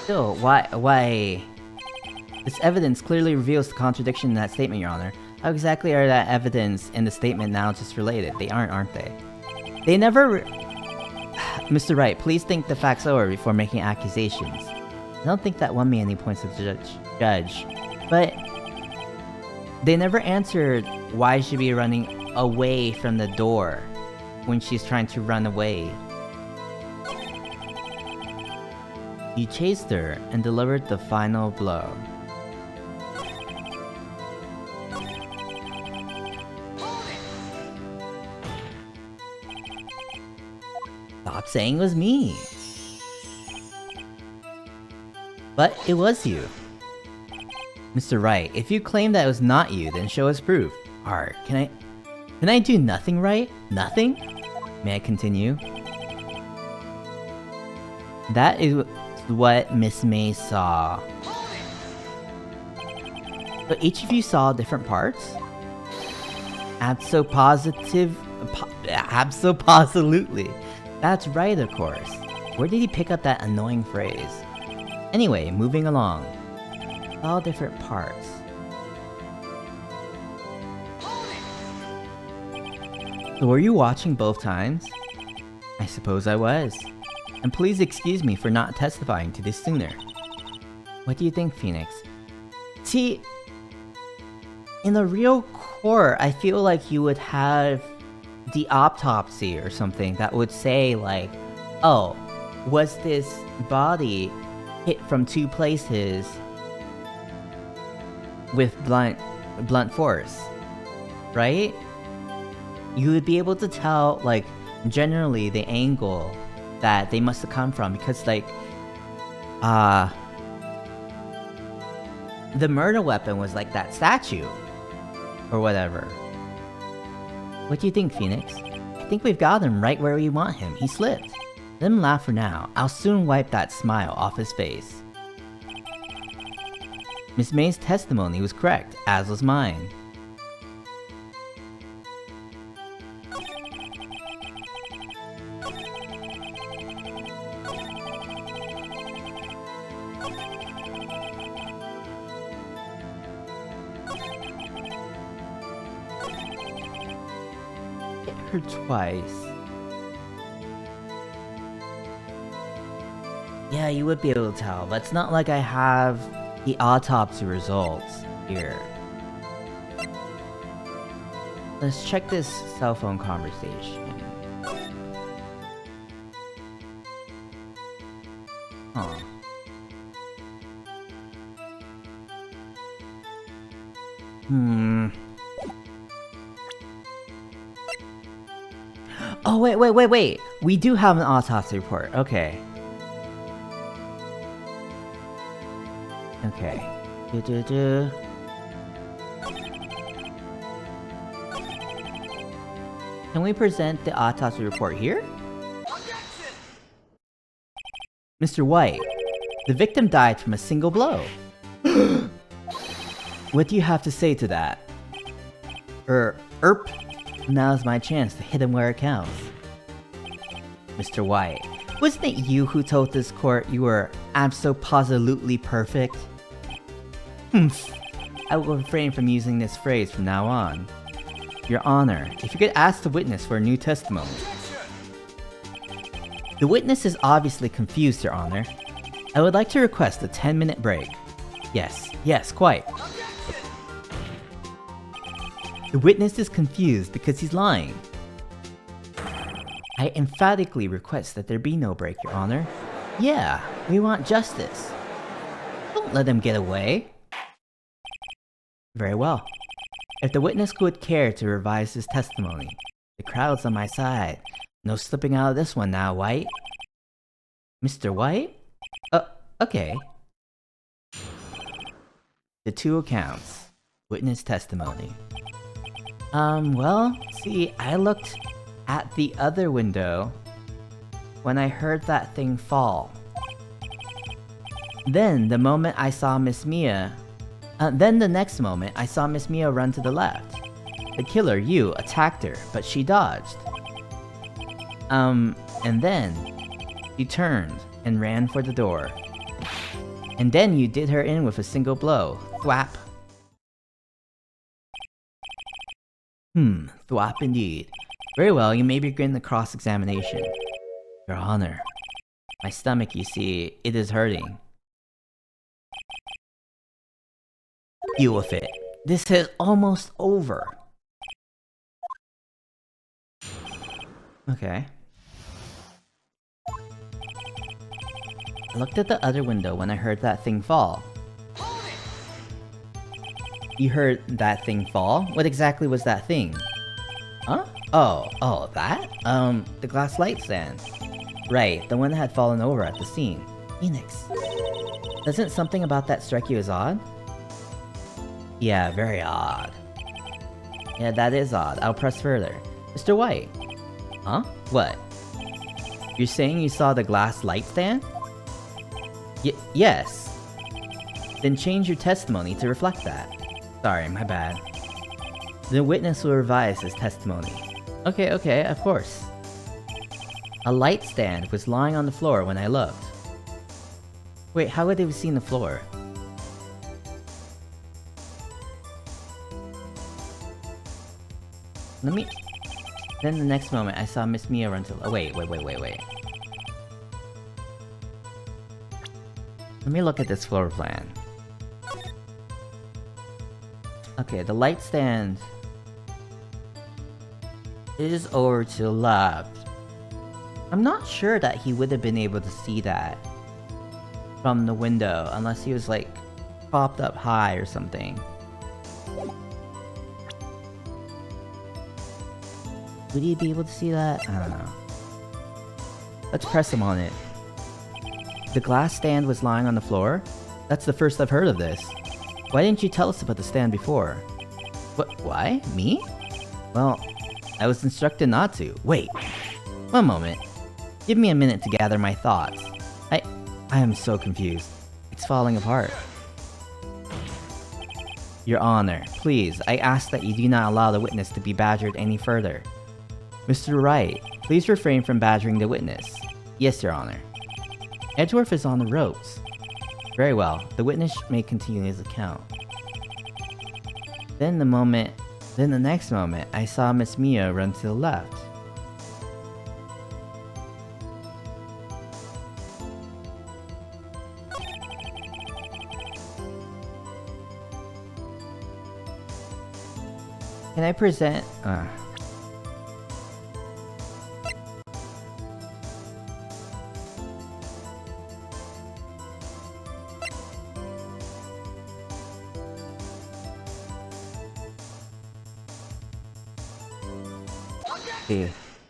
A: Still, why? This evidence clearly reveals the contradiction in that statement, Your Honor. How exactly are that evidence and the statement now just related? They aren't they? They never... Mr. Wright, please think the facts over before making accusations. I don't think that won me any points as a judge. But... They never answered why she'd be running away from the door when she's trying to run away. You chased her and delivered the final blow. Stop saying it was me. But it was you. Mr. Wright, if you claim that it was not you, then show us proof. Alright, can I do nothing right? Nothing? May I continue? That is what Miss May saw. But each of you saw different parts? Abso-positively. That's right, of course. Where did he pick up that annoying phrase? Anyway, moving along. All different parts. So were you watching both times? I suppose I was. And please excuse me for not testifying to this sooner. What do you think, Phoenix? See, in the real court, I feel like you would have the autopsy or something that would say like, oh, was this body hit from two places with blunt force, right? You would be able to tell, like, generally the angle that they must have come from, because, like, the murder weapon was like that statue, or whatever. What do you think, Phoenix? I think we've got him right where we want him. He slipped. Let him laugh for now. I'll soon wipe that smile off his face. Miss May's testimony was correct, as was mine. Hit her twice. Yeah, you would be able to tell, but it's not like I have the autopsy results here. Let's check this cell phone conversation. Huh. Oh, wait. We do have an autopsy report. Okay. Okay. Can we present the autopsy report here? Mr. White, the victim died from a single blow. What do you have to say to that? Now's my chance to hit him where it counts. Mr. White, wasn't it you who told this court you were abso-positively perfect? I will refrain from using this phrase from now on. Your Honor, if you could ask the witness for a new testimony. The witness is obviously confused, Your Honor. I would like to request a 10-minute break. Yes, quite. The witness is confused because he's lying. I emphatically request that there be no break, Your Honor. Yeah, we want justice. Don't let him get away. Very well. If the witness would care to revise his testimony, the crowd's on my side. No slipping out of this one now, White. Mr. White? Okay. The two accounts. Witness testimony. Well, see, I looked at the other window when I heard that thing fall. Then, the moment I saw Miss Mia... then the next moment, I saw Miss Mia run to the left. The killer, you, attacked her, but she dodged. And then, you turned and ran for the door. And then you did her in with a single blow. Thwap. Thwap indeed. Very well, you may begin the cross-examination. Your Honor, my stomach, you see, it is hurting. Deal with it. This is almost over. Okay. I looked at the other window when I heard that thing fall. You heard that thing fall? What exactly was that thing? Huh? Oh, that? The glass light stand. Right, the one that had fallen over at the scene. Phoenix. Doesn't something about that strike you as odd? Yeah, very odd. Yeah, that is odd. I'll press further. Mr. White. Huh? What? You're saying you saw the glass light stand? Yes. Then change your testimony to reflect that. Sorry, my bad. The witness will revise his testimony. Okay, of course. A light stand was lying on the floor when I looked. Wait, how would they have seen the floor? Then the next moment, I saw Miss Mia run to... Oh, wait. Let me look at this floor plan. Okay, the light stand is over to the left. I'm not sure that he would have been able to see that from the window, unless he was, like, propped up high or something. Would he be able to see that? I don't know. Let's press him on it. The glass stand was lying on the floor? That's the first I've heard of this. Why didn't you tell us about the stand before? What? Why? Me? Well, I was instructed not to. Wait. One moment. Give me a minute to gather my thoughts. I am so confused. It's falling apart. Your Honor, please, I ask that you do not allow the witness to be badgered any further. Mr. Wright, please refrain from badgering the witness. Yes, Your Honor. Edgeworth is on the ropes. Very well, the witness may continue his account. Then the next moment, I saw Miss Mia run to the left. Can I present...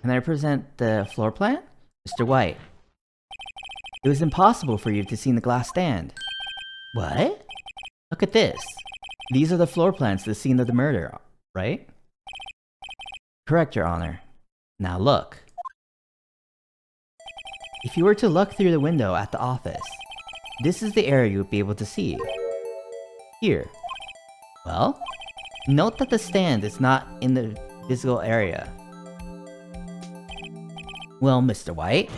A: Can I present the floor plan? Mr. White. It was impossible for you to see the glass stand. What? Look at this. These are the floor plans to the scene of the murder, right? Correct, Your Honor. Now look. If you were to look through the window at the office, this is the area you would be able to see. Here. Well, note that the stand is not in the visible area. Well, Mr. White,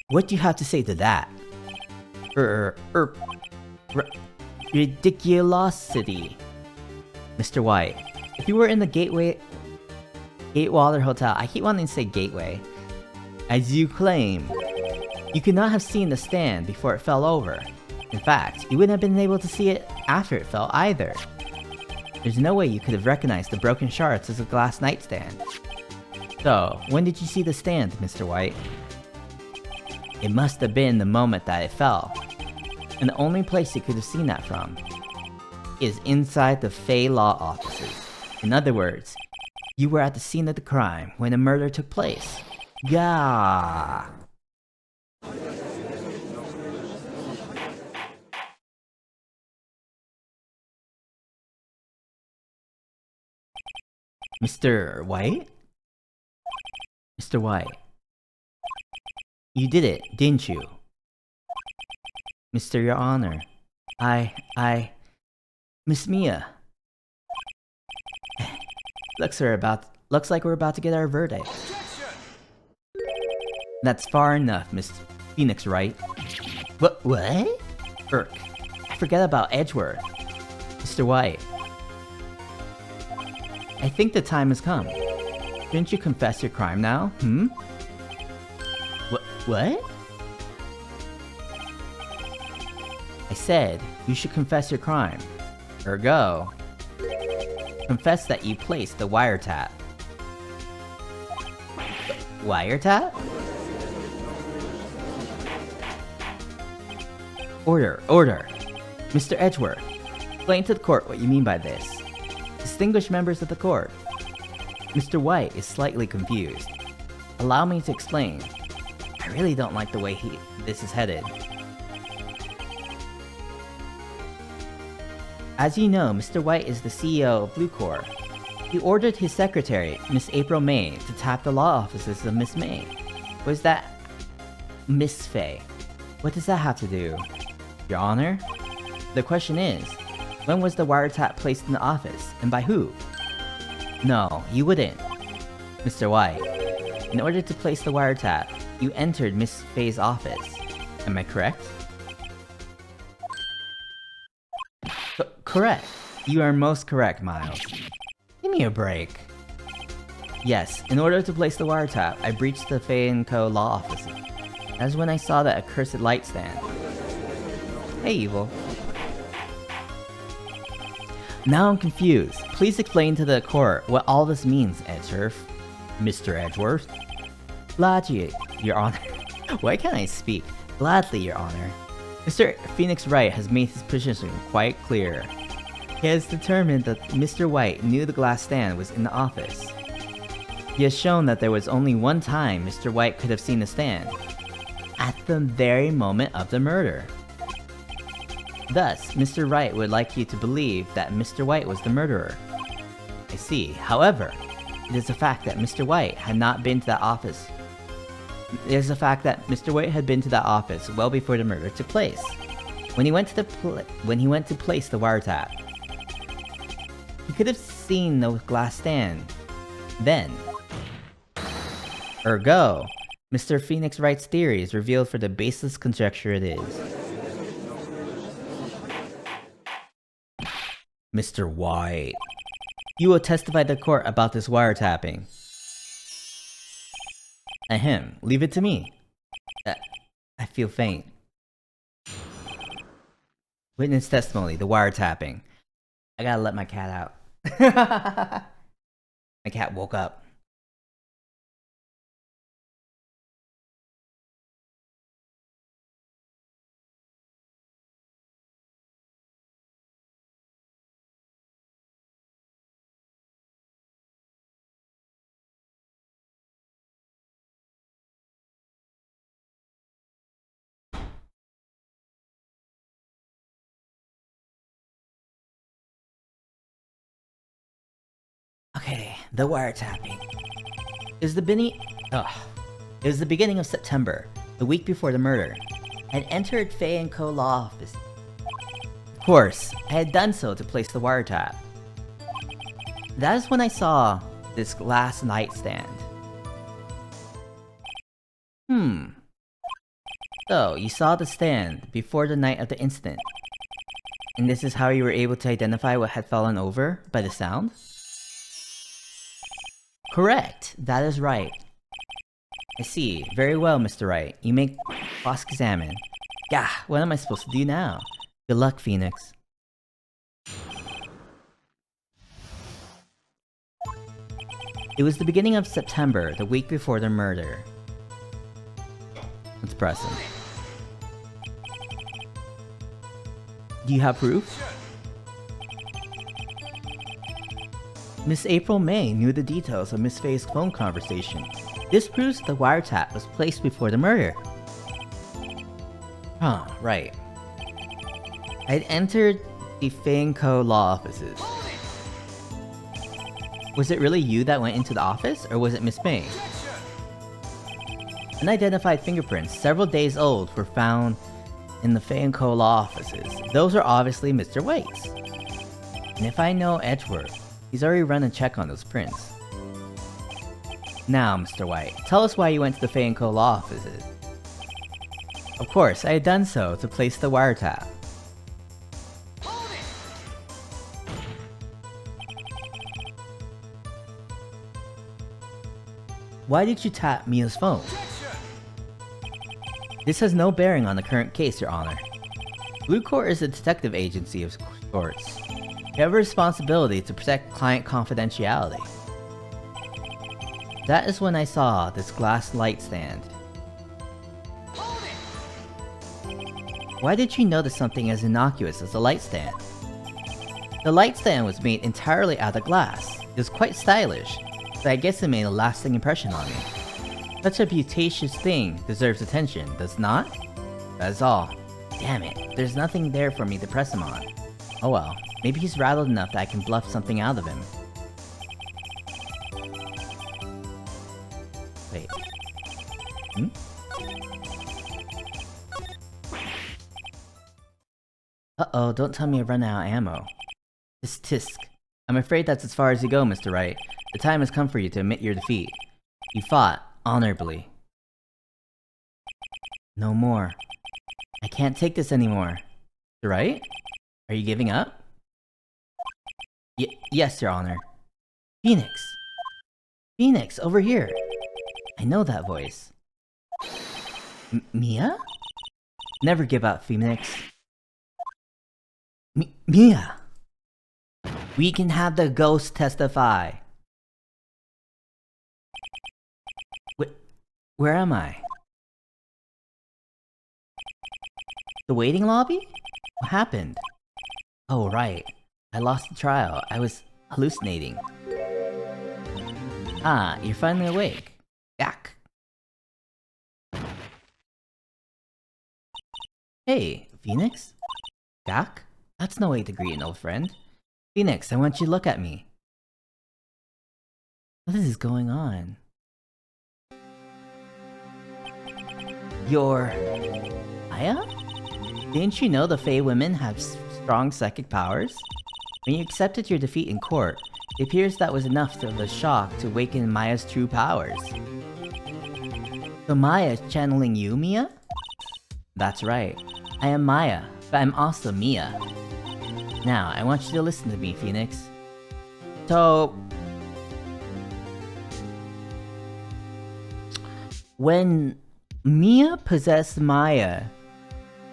A: what do you have to say to that? Ridiculosity. Mr. White, if you were in the Gatewater Hotel, I keep wanting to say Gateway, as you claim, you could not have seen the stand before it fell over. In fact, you wouldn't have been able to see it after it fell either. There's no way you could have recognized the broken shards as a glass nightstand. So, when did you see the stand, Mr. White? It must have been the moment that it fell. And the only place you could have seen that from is inside the Fey Law offices. In other words, you were at the scene of the crime when the murder took place. Gah! Mr. White? Mr. White. You did it, didn't you? Mr. Your Honor. Miss Mia. Looks like we're about to get our verdict. That's far enough, Miss Phoenix Wright. What? Irk. I forget about Edgeworth. Mr. White. I think the time has come. Didn't you confess your crime now? What? I said, you should confess your crime. Ergo, confess that you placed the wiretap. Wiretap? Order. Mr. Edgeworth, explain to the court what you mean by this. Distinguished members of the court, Mr. White is slightly confused. Allow me to explain. I really don't like the way this is headed. As you know, Mr. White is the CEO of Blue Corps. He ordered his secretary, Miss April May, to tap the law offices of Miss May. Was that Miss Fay? What does that have to do? Your Honor? The question is, when was the wiretap placed in the office, and by who? No, you wouldn't. Mr. White, in order to place the wiretap, you entered Miss Fay's office. Am I correct? Correct. You are most correct, Miles. Give me a break. Yes, in order to place the wiretap, I breached the Fay & Co. law offices. That's when I saw that accursed light stand. Hey, Evil. Now I'm confused. Please explain to the court what all this means, Edgeworth. Mr. Edgeworth. Gladly, Your Honor. Why can't I speak? Gladly, Your Honor. Mr. Phoenix Wright has made his position quite clear. He has determined that Mr. White knew the glass stand was in the office. He has shown that there was only one time Mr. White could have seen the stand. At the very moment of the murder. Thus, Mr. Wright would like you to believe that Mr. White was the murderer. I see. However, it is a fact that Mr. White had not been to that office. It is a fact that Mr. White had been to that office well before the murder took place. When he went to place the wiretap, he could have seen the glass stand. Then, ergo, Mr. Phoenix Wright's theory is revealed for the baseless conjecture it is. Mr. White, you will testify to court about this wiretapping. Ahem, leave it to me. I feel faint. Witness testimony, the wiretapping. I gotta let my cat out. My cat woke up. the wiretapping. It was the beginning of September, the week before the murder. I had entered Fay & Co. law office. Of course, I had done so to place the wiretap. That is when I saw this glass nightstand. So, you saw the stand before the night of the incident. And this is how you were able to identify what had fallen over by the sound? Correct, that is right. I see. Very well, Mr. Wright. You may cross-examine. Gah, what am I supposed to do now? Good luck, Phoenix. It was the beginning of September, the week before the murder. Let's press him. Do you have proof? Miss April May knew the details of Miss Faye's phone conversation. This proves the wiretap was placed before the murder. Huh, right. I'd entered the Fay & Co. law offices. Was it really you that went into the office, or was it Miss May? Unidentified fingerprints, several days old, were found in the Fay & Co. law offices. Those are obviously Mr. White's. And if I know Edgeworth, he's already run a check on those prints. Now, Mr. White, tell us why you went to the Fay & Co. law offices. Of course, I had done so to place the wiretap. Why did you tap Mia's phone? This has no bearing on the current case, Your Honor. Blue Court is a detective agency of sorts. You have a responsibility to protect client confidentiality. That is when I saw this glass light stand. Why did you notice something as innocuous as a light stand? The light stand was made entirely out of glass. It was quite stylish, but I guess it made a lasting impression on me. Such a beauticious thing deserves attention, does not? That is all. Damn it, there's nothing there for me to press him on. Oh well, maybe he's rattled enough that I can bluff something out of him. Wait. Uh-oh, don't tell me I've run out of ammo. Tisk. I'm afraid that's as far as you go, Mr. Wright. The time has come for you to admit your defeat. You fought honorably. No more. I can't take this anymore. Mr. Wright? Are you giving up? Yes, Your Honor. Phoenix! Phoenix, over here! I know that voice. Mia? Never give up, Phoenix. Mia! We can have the ghost testify. Where am I? The waiting lobby? What happened? Oh, right. I lost the trial. I was hallucinating. Ah, you're finally awake. Yak. Hey, Phoenix? Gak? That's no way to greet an old friend. Phoenix, I want you to look at me. What is going on? You're... Aya? Didn't you know the Fey women have strong psychic powers? When you accepted your defeat in court, it appears that was enough of a shock to awaken Maya's true powers. So Maya is channeling you, Mia? That's right. I am Maya, but I'm also Mia. Now, I want you to listen to me, Phoenix. So... when Mia possessed Maya,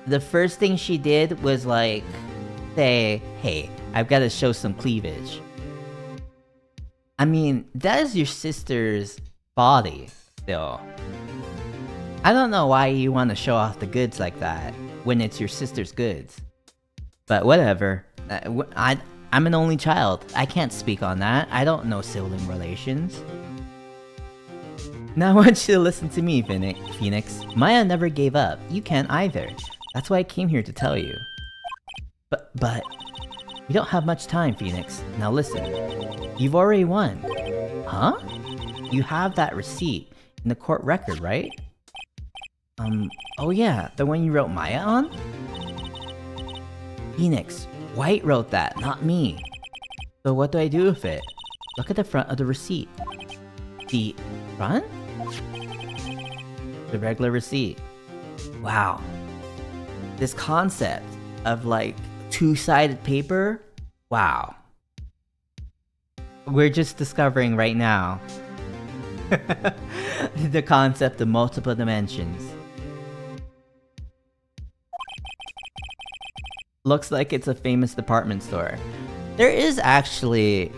A: the first thing she did was like, say, hey, I've got to show some cleavage. I mean, that is your sister's body, still. I don't know why you want to show off the goods like that, when it's your sister's goods. But whatever. I'm an only child. I can't speak on that. I don't know sibling relations. Now I want you to listen to me, Phoenix. Maya never gave up. You can't either. That's why I came here to tell you. But... we don't have much time, Phoenix. Now listen. You've already won. Huh? You have that receipt in the court record, right? Oh yeah, the one you wrote Maya on? Phoenix, White wrote that, not me. So what do I do with it? Look at the front of the receipt. The front? The regular receipt. Wow. This concept of like two-sided paper? Wow. We're just discovering right now the concept of multiple dimensions. Looks like it's a famous department store. There is actually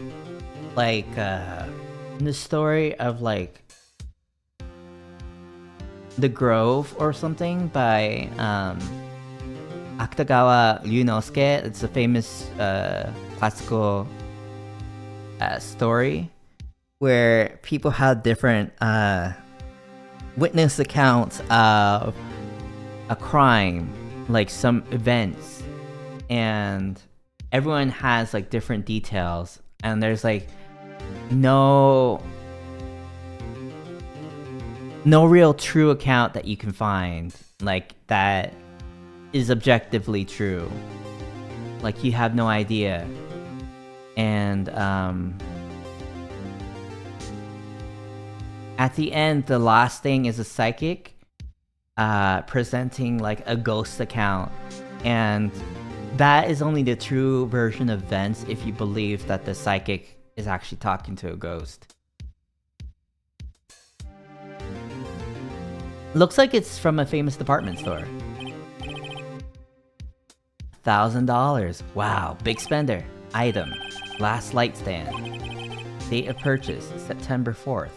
A: like the story of like The Grove or something by Akutagawa Ryunosuke. It's a famous classical story where people have different witness accounts of a crime, like some events, and everyone has like different details, and there's like no real true account that you can find like that is objectively true. Like you have no idea. And at the end, the last thing is a psychic presenting like a ghost account, and that is only the true version of events if you believe that the psychic is actually talking to a ghost. Looks like it's from a famous department store. $1,000. Wow, big spender. Item. Glass light stand. Date of purchase, September 4th.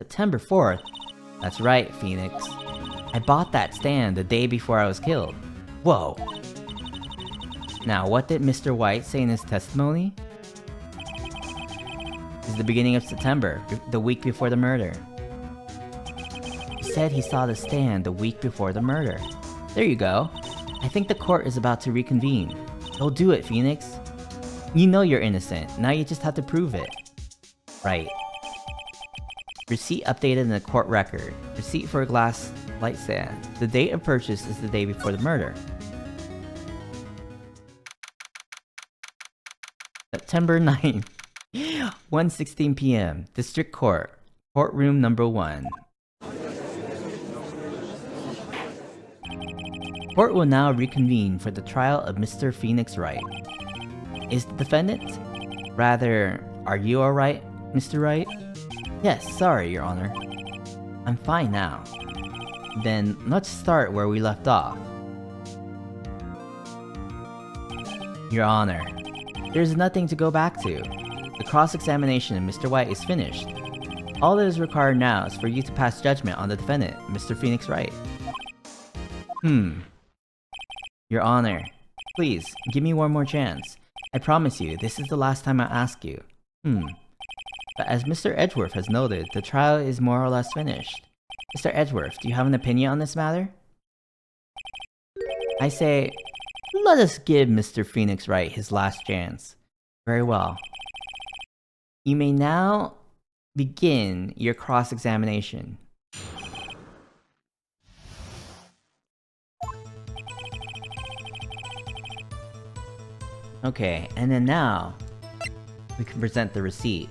A: September 4th? That's right, Phoenix. I bought that stand the day before I was killed. Whoa. Now, what did Mr. White say in his testimony? It's the beginning of September, the week before the murder. He said he saw the stand the week before the murder. There you go. I think the court is about to reconvene. Go do it, Phoenix. You know you're innocent. Now you just have to prove it. Right. Receipt updated in the court record. Receipt for a glass light stand. The date of purchase is the day before the murder. September 9th. 1:16 p.m. District Court. Courtroom number 1. Court will now reconvene for the trial of Mr. Phoenix Wright. Is the defendant? Rather, are you alright, Mr. Wright? Yes, sorry, Your Honor. I'm fine now. Then, let's start where we left off. Your Honor, there's nothing to go back to. The cross-examination of Mr. White is finished. All that is required now is for you to pass judgment on the defendant, Mr. Phoenix Wright. Your Honor, please, give me one more chance. I promise you, this is the last time I ask you. But as Mr. Edgeworth has noted, the trial is more or less finished. Mr. Edgeworth, do you have an opinion on this matter? I say, let us give Mr. Phoenix Wright his last chance. Very well. You may now begin your cross-examination. Okay, and then now, we can present the receipt.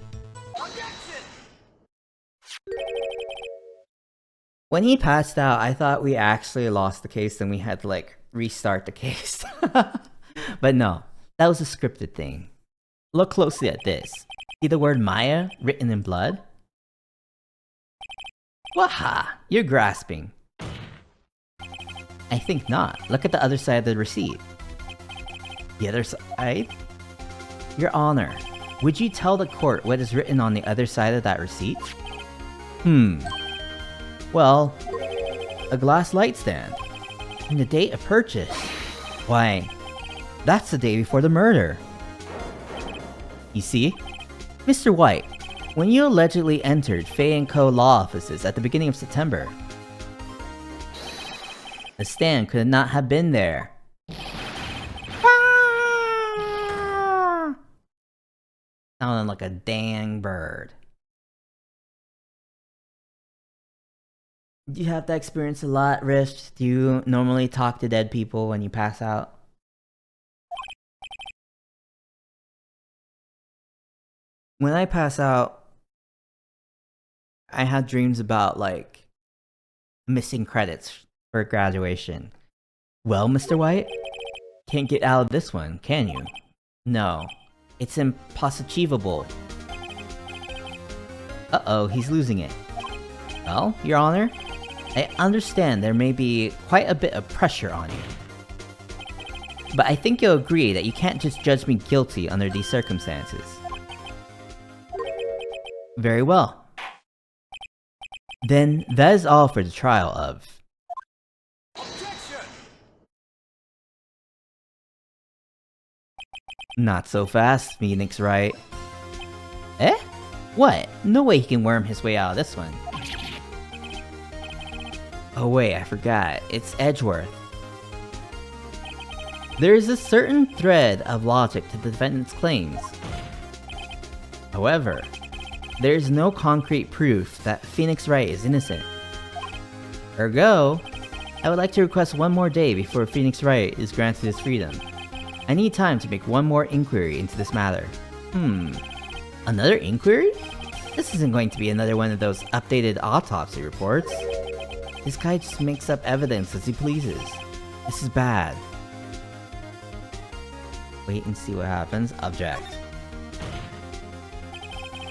A: When he passed out, I thought we actually lost the case and we had to like restart the case. But no, that was a scripted thing. Look closely at this. See the word Maya written in blood? Waha! You're grasping. I think not. Look at the other side of the receipt. The other side? Your Honor, would you tell the court what is written on the other side of that receipt? Well, a glass light stand. And the date of purchase. Why, that's the day before the murder. You see? Mr. White, when you allegedly entered Fay & Co. law offices at the beginning of September, the stand could not have been there. Sounding like a dang bird. Do you have that experience a lot, Rich? Do you normally talk to dead people when you pass out? When I pass out, I have dreams about, like, missing credits for graduation. Well, Mr. White? Can't get out of this one, can you? No. It's impossible. Uh-oh, he's losing it. Well, Your Honor, I understand there may be quite a bit of pressure on you. But I think you'll agree that you can't just judge me guilty under these circumstances. Very well. Then, that is all for the trial of...
B: Objection!
A: Not so fast, Phoenix Wright. Eh? What? No way he can worm his way out of this one. Oh wait, I forgot. It's Edgeworth. There is a certain thread of logic to the defendant's claims. However, there is no concrete proof that Phoenix Wright is innocent. Ergo, I would like to request one more day before Phoenix Wright is granted his freedom. I need time to make one more inquiry into this matter. Another inquiry? This isn't going to be another one of those updated autopsy reports. This guy just makes up evidence as he pleases. This is bad. Wait and see what happens. Object.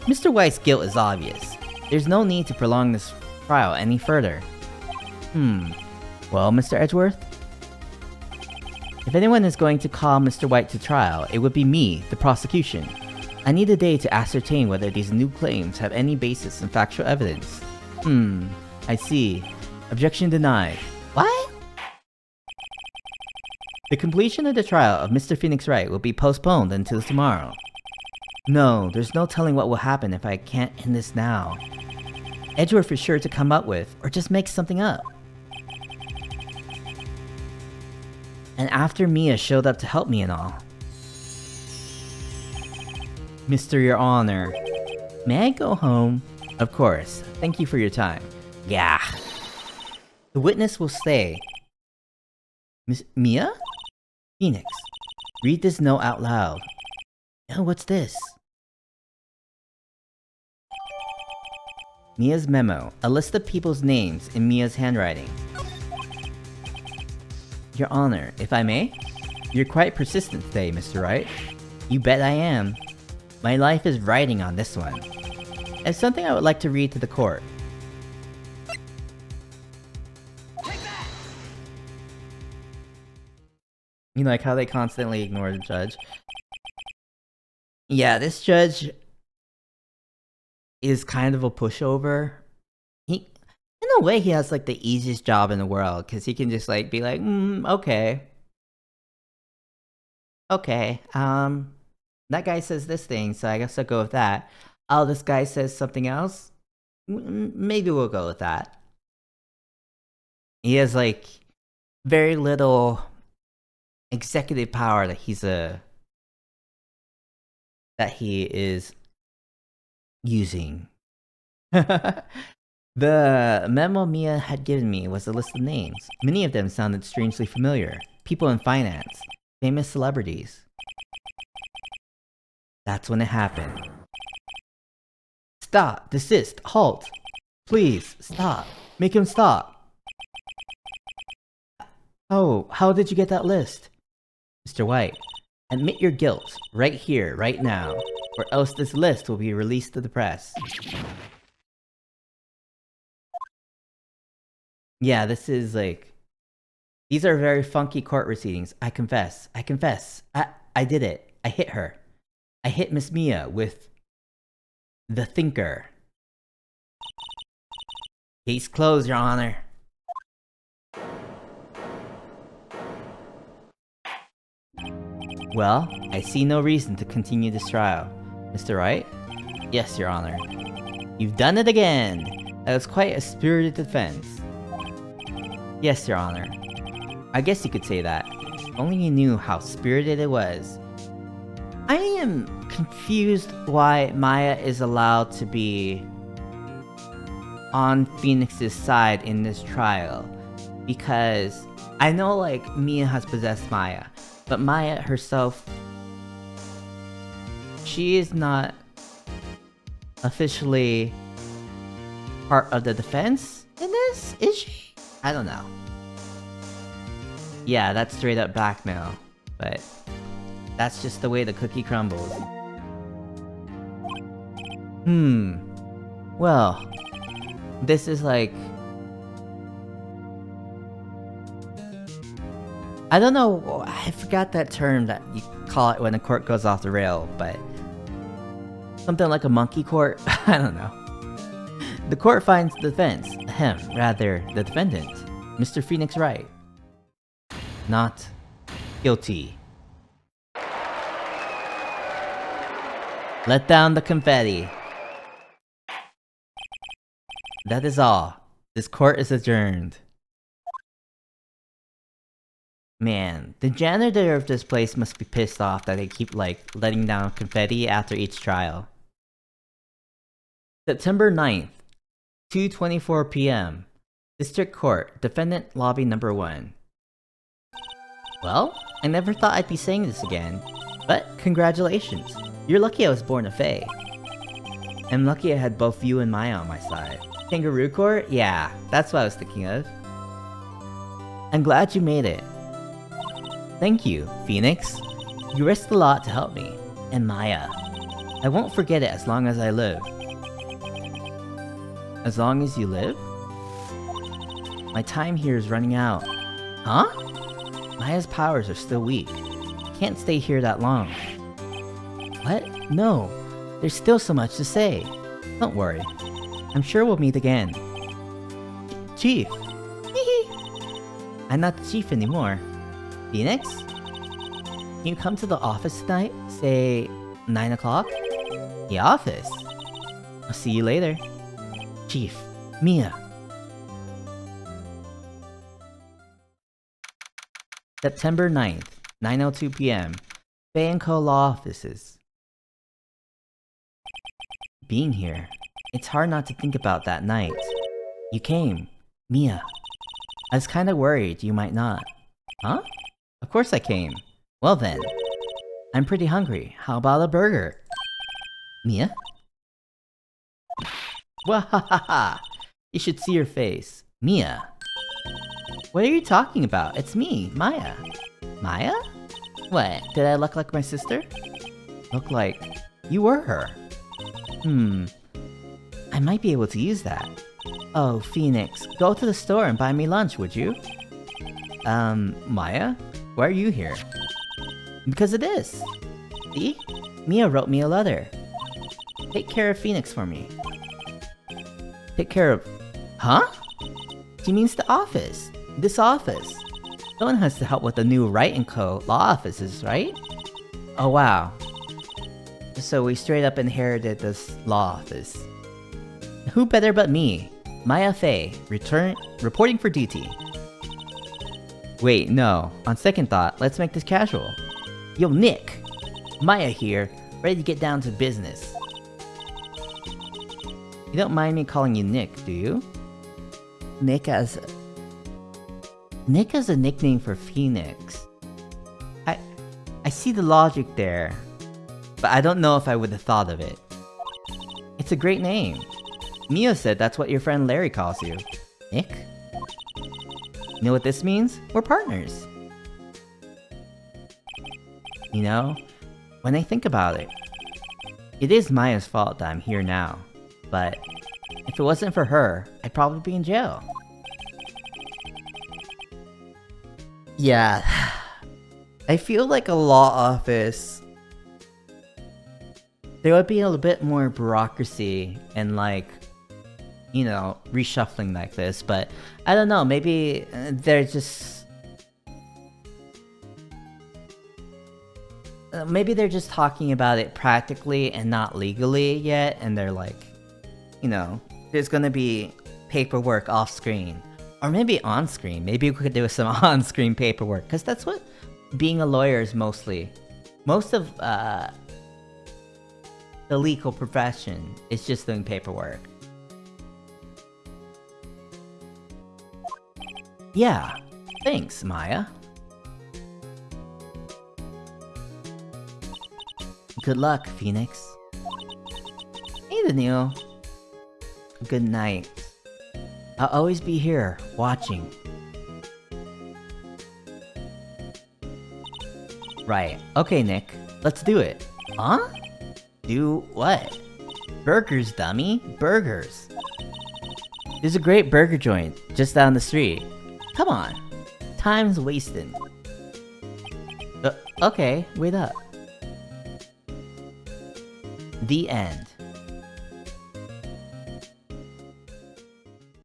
A: Mr. White's guilt is obvious. There's no need to prolong this trial any further. Well, Mr. Edgeworth? If anyone is going to call Mr. White to trial, it would be me, the prosecution. I need a day to ascertain whether these new claims have any basis in factual evidence. I see. Objection denied. What? The completion of the trial of Mr. Phoenix Wright will be postponed until tomorrow. No, there's no telling what will happen if I can't end this now. Edgeworth is sure to come up with, or just make something up. And after Mia showed up to help me and all. Mr. Your Honor, may I go home? Of course. Thank you for your time. Yeah. The witness will stay. Miss Mia? Phoenix, read this note out loud. Oh, what's this? Mia's memo. A list of people's names in Mia's handwriting. Your Honor, if I may? You're quite persistent today, Mr. Wright. You bet I am. My life is riding on this one. It's something I would like to read to the court. You know, like how they constantly ignore the judge. Yeah, this judge is kind of a pushover. In a way, he has like the easiest job in the world because he can just like be like, okay. Okay, that guy says this thing, so I guess I'll go with that. Oh, this guy says something else? Maybe we'll go with that. He has like very little executive power that he is using. The memo Mia had given me was a list of names. Many of them sounded strangely familiar. People in finance. Famous celebrities. That's when it happened. Stop! Desist! Halt! Please, stop! Make him stop! Oh, how did you get that list? Mr. White, admit your guilt, right here, right now, or else this list will be released to the press. Yeah, this is like... These are very funky court proceedings. I confess. I confess. I did it. I hit her. I hit Miss Mia with... the thinker. Case closed, Your Honor. Well, I see no reason to continue this trial. Mr. Wright? Yes, Your Honor. You've done it again! That was quite a spirited defense. Yes, Your Honor. I guess you could say that. If only you knew how spirited it was. I am confused why Maya is allowed to be on Phoenix's side in this trial. Because I know, like, Mia has possessed Maya, but Maya herself, she is not officially part of the defense in this, is she? I don't know. Yeah, that's straight up blackmail, but that's just the way the cookie crumbles. Well, this is like... I don't know, I forgot that term that you call it when a court goes off the rail, but... something like a monkey court? I don't know. The court finds the defense, rather, the defendant, Mr. Phoenix Wright, not guilty. Let down the confetti. That is all. This court is adjourned. Man, the janitor of this place must be pissed off that they keep, like, letting down confetti after each trial. September 9th, 2:24 p.m. District Court, Defendant Lobby Number 1. Well, I never thought I'd be saying this again, but congratulations. You're lucky I was born a fae. I'm lucky I had both you and Maya on my side. Kangaroo Court? Yeah, that's what I was thinking of. I'm glad you made it. Thank you, Phoenix. You risked a lot to help me. And Maya. I won't forget it as long as I live. As long as you live? My time here is running out. Huh? Maya's powers are still weak. Can't stay here that long. What? No. There's still so much to say. Don't worry. I'm sure we'll meet again. Chief! I'm not the chief anymore. Phoenix? Can you come to the office tonight? Say, 9 o'clock? The office? I'll see you later. Chief, Mia. September 9th, 9:02 p.m. Fae & Co. Law Offices. Being here, it's hard not to think about that night. You came, Mia. I was kinda worried you might not. Huh? Of course I came. Well then. I'm pretty hungry. How about a burger? Mia? Wahahaha! You should see your face. Mia. What are you talking about? It's me, Maya. Maya? What, did I look like my sister? Look like you were her. I might be able to use that. Oh, Phoenix, go to the store and buy me lunch, would you? Maya? Why are you here? Because of this. See? Mia wrote me a letter. Take care of Phoenix for me. Take care of... Huh? She means the office. This office. Someone has to help with the new Wright & Co. law offices, right? Oh wow. So we straight up inherited this law office. Who better but me? Maya Faye, reporting for duty. Wait, no. On second thought, let's make this casual. Yo, Nick! Maya here, ready to get down to business. You don't mind me calling you Nick, do you? Nick as a nickname for Phoenix. I see the logic there, but I don't know if I would have thought of it. It's a great name. Mia said that's what your friend Larry calls you. Nick? You know what this means? We're partners. You know, when I think about it, it is Maya's fault that I'm here now. But if it wasn't for her, I'd probably be in jail. Yeah, I feel like a law office, there would be a little bit more bureaucracy and like, you know, reshuffling like this, but I don't know, maybe they're just... maybe they're just talking about it practically and not legally yet, and they're like, you know, there's gonna be paperwork off screen. Or maybe on screen. Maybe we could do some on screen paperwork, because that's what being a lawyer is mostly. Most of the legal profession. It's just doing paperwork. Yeah, thanks, Maya. Good luck, Phoenix. Hey, Daniel. Good night. I'll always be here, watching. Right. Okay, Nick. Let's do it. Huh? Do what? Burgers, dummy. Burgers. There's a great burger joint just down the street. Come on. Time's wasted. Okay, wait up. The end.